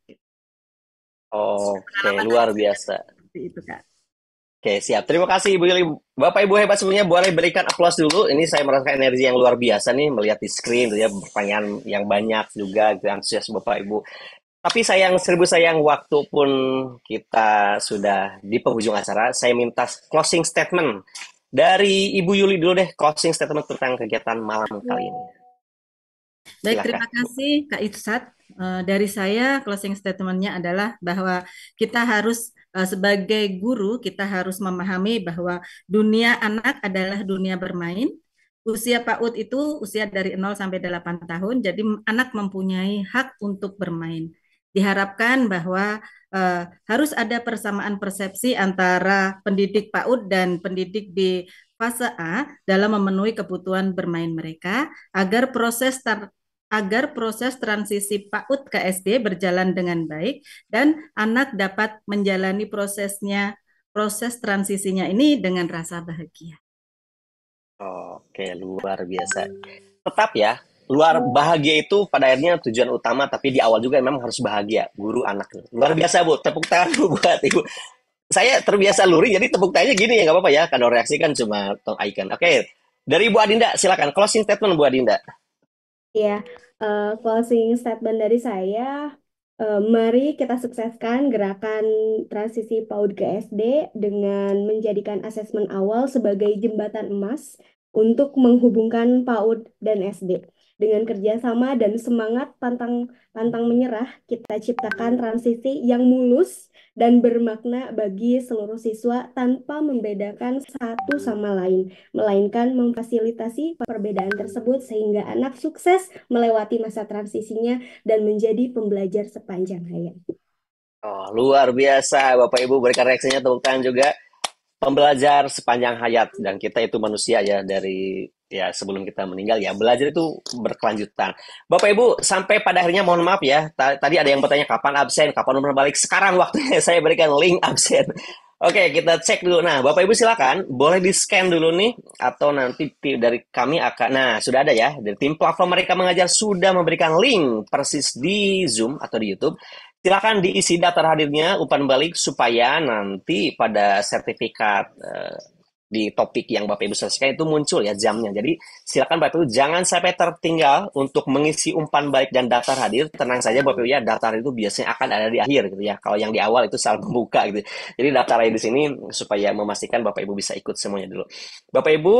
Oke, luar biasa. Itu Kak. Oke, siap. Terima kasih Ibu Yuli. Bapak Ibu hebat semuanya, boleh berikan aplaus dulu. Ini saya merasakan energi yang luar biasa nih melihat di screen ya, pertanyaan yang banyak juga, antusias Bapak Ibu. Tapi sayang, seribu sayang, waktu pun kita sudah di penghujung acara. Saya minta closing statement dari Ibu Yuli dulu deh, closing statement tentang kegiatan malam kali ini. Baik, terima kasih Kak Irsat. Dari saya closing statement-nya adalah bahwa kita harus sebagai guru, kita harus memahami bahwa dunia anak adalah dunia bermain. Usia PAUD itu usia dari 0 sampai 8 tahun, jadi anak mempunyai hak untuk bermain. Diharapkan bahwa harus ada persamaan persepsi antara pendidik PAUD dan pendidik di fase A dalam memenuhi kebutuhan bermain mereka agar proses transisi PAUD ke SD berjalan dengan baik dan anak dapat menjalani proses transisinya ini dengan rasa bahagia. Oke, luar biasa. Tetap ya, luar bahagia itu pada akhirnya tujuan utama, tapi di awal juga memang harus bahagia, guru anak. Luar biasa Bu, tepuk tangan Bu buat Ibu. Saya terbiasa luring, jadi tepuk tangannya gini ya, nggak apa-apa ya, kalau reaksi kan cuma tong icon. Oke, dari Bu Adinda, silakan closing statement Bu Adinda. Ya, closing statement dari saya, mari kita sukseskan gerakan transisi PAUD ke SD dengan menjadikan asesmen awal sebagai jembatan emas untuk menghubungkan PAUD dan SD. Dengan kerjasama dan semangat pantang menyerah, kita ciptakan transisi yang mulus dan bermakna bagi seluruh siswa tanpa membedakan satu sama lain, melainkan memfasilitasi perbedaan tersebut sehingga anak sukses melewati masa transisinya dan menjadi pembelajar sepanjang hayat. Luar biasa Bapak Ibu, berikan reaksinya, tepuk tangan juga. Pembelajar sepanjang hayat, dan kita itu manusia ya, dari ya sebelum kita meninggal ya, belajar itu berkelanjutan. Bapak Ibu, sampai pada akhirnya mohon maaf ya, tadi ada yang bertanya kapan absen, kapan nomor balik. Sekarang waktunya saya berikan link absen. Oke, kita cek dulu. Nah, Bapak Ibu silakan, boleh di-scan dulu nih, atau nanti dari kami akan, nah sudah ada ya, dari tim platform Mereka Mengajar sudah memberikan link persis di Zoom atau di YouTube. Silakan diisi daftar hadirnya, umpan balik, supaya nanti pada sertifikat di topik yang Bapak Ibu selesaikan itu muncul ya jamnya. Jadi silakan Bapak Ibu jangan sampai tertinggal untuk mengisi umpan balik dan daftar hadir. Tenang saja Bapak Ibu ya, daftar itu biasanya akan ada di akhir gitu ya. Kalau yang di awal itu salah membuka gitu. Jadi daftar aja di sini supaya memastikan Bapak Ibu bisa ikut semuanya dulu. Bapak Ibu,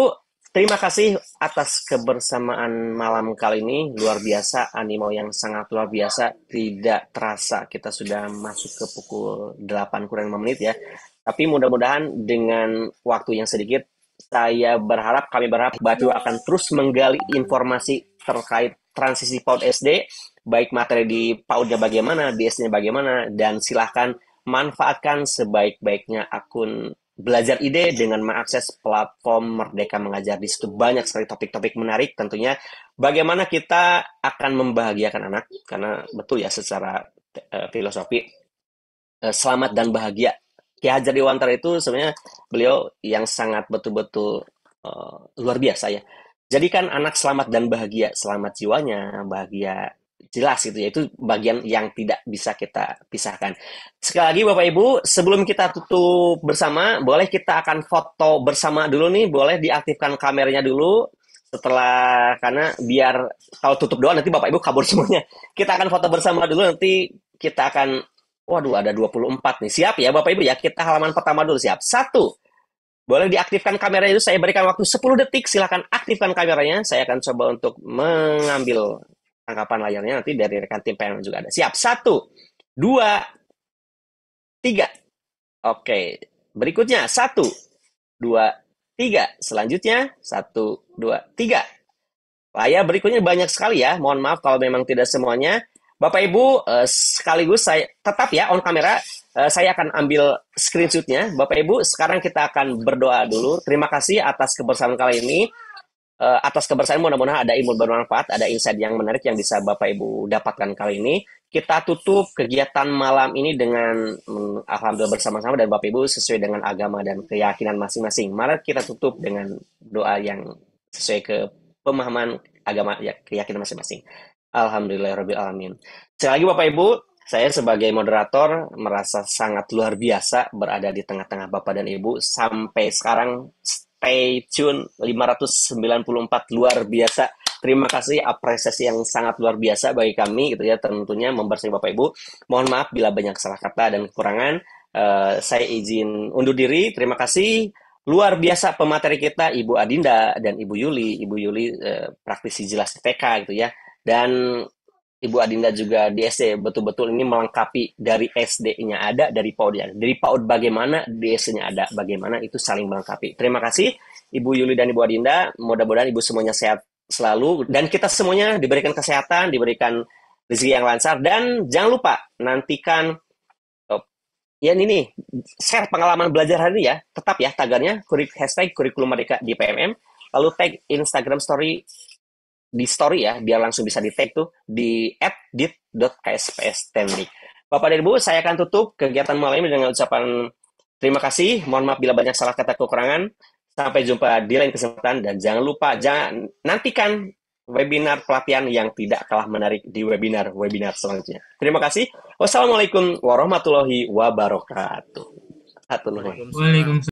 terima kasih atas kebersamaan malam kali ini. Luar biasa, animo yang sangat luar biasa. Tidak terasa kita sudah masuk ke pukul 8 kurang 5 menit ya. Tapi mudah-mudahan dengan waktu yang sedikit, kami berharap Bapak Ibu akan terus menggali informasi terkait transisi PAUD SD, baik materi di PAUD-nya bagaimana, di SD-nya bagaimana, dan silahkan manfaatkan sebaik-baiknya akun Belajar Ide dengan mengakses platform Merdeka Mengajar. Di situ banyak sekali topik-topik menarik tentunya. Bagaimana kita akan membahagiakan anak, karena betul ya secara filosofi selamat dan bahagia. Ki Hajar Dewantara itu sebenarnya beliau yang sangat betul-betul luar biasa ya. Jadikan anak selamat dan bahagia, selamat jiwanya, bahagia jelas gitu ya. Itu bagian yang tidak bisa kita pisahkan. Sekali lagi Bapak Ibu, sebelum kita tutup bersama, boleh kita akan foto bersama dulu nih, boleh diaktifkan kameranya dulu. Karena biar kalau tutup doang nanti Bapak Ibu kabur semuanya. Kita akan foto bersama dulu, nanti kita akan, waduh ada 24 nih. Siap ya Bapak Ibu ya, kita halaman pertama dulu, siap. 1, boleh diaktifkan kameranya itu, saya berikan waktu 10 detik, silakan aktifkan kameranya. Saya akan coba untuk mengambil tangkapan layarnya, nanti dari rekan tim PNM juga ada. Siap, 1, 2, 3. Oke, berikutnya 1, 2, 3. Selanjutnya 1, 2, 3. Layar berikutnya banyak sekali ya, mohon maaf kalau memang tidak semuanya. Bapak Ibu, sekaligus saya tetap ya on kamera, saya akan ambil screenshotnya. Bapak Ibu, sekarang kita akan berdoa dulu. Terima kasih atas kebersamaan kali ini. Atas kebersamaan mudah-mudahan ada ilmu bermanfaat, ada insight yang menarik yang bisa Bapak Ibu dapatkan kali ini. Kita tutup kegiatan malam ini dengan alhamdulillah bersama-sama, dan Bapak Ibu sesuai dengan agama dan keyakinan masing-masing. Mari kita tutup dengan doa yang sesuai ke pemahaman agama ya, keyakinan masing-masing. Alhamdulillahirabbil alamin. Sekali lagi Bapak Ibu, saya sebagai moderator merasa sangat luar biasa berada di tengah-tengah Bapak dan Ibu. Sampai sekarang stay tune 594 luar biasa. Terima kasih, apresiasi yang sangat luar biasa bagi kami gitu ya, tentunya membersih Bapak Ibu. Mohon maaf bila banyak salah kata dan kekurangan. Saya izin undur diri. Terima kasih. Luar biasa pemateri kita Ibu Adinda dan Ibu Yuli. Ibu Yuli praktisi jelas TK gitu ya. Dan Ibu Adinda juga di SD, betul-betul ini melengkapi dari SD-nya ada, dari PAUD-nya. Dari PAUD bagaimana, di SD-nya ada bagaimana, itu saling melengkapi. Terima kasih Ibu Yuli dan Ibu Adinda. Mudah-mudahan Ibu semuanya sehat selalu, dan kita semuanya diberikan kesehatan, diberikan rezeki yang lancar. Dan jangan lupa nantikan ya ini share pengalaman belajar hari ini ya. Tetap ya tagarnya hashtag kurikulum merdeka di PMM, lalu tag Instagram story di story ya, biar langsung bisa di tag tuh di @dit.kspsteknik. Bapak dan Ibu, saya akan tutup kegiatan malam ini dengan ucapan terima kasih. Mohon maaf bila banyak salah kata kekurangan. Sampai jumpa di lain kesempatan, dan jangan lupa nantikan webinar pelatihan yang tidak kalah menarik di webinar selanjutnya. Terima kasih. Wassalamualaikum warahmatullahi wabarakatuh. Waalaikumsalam.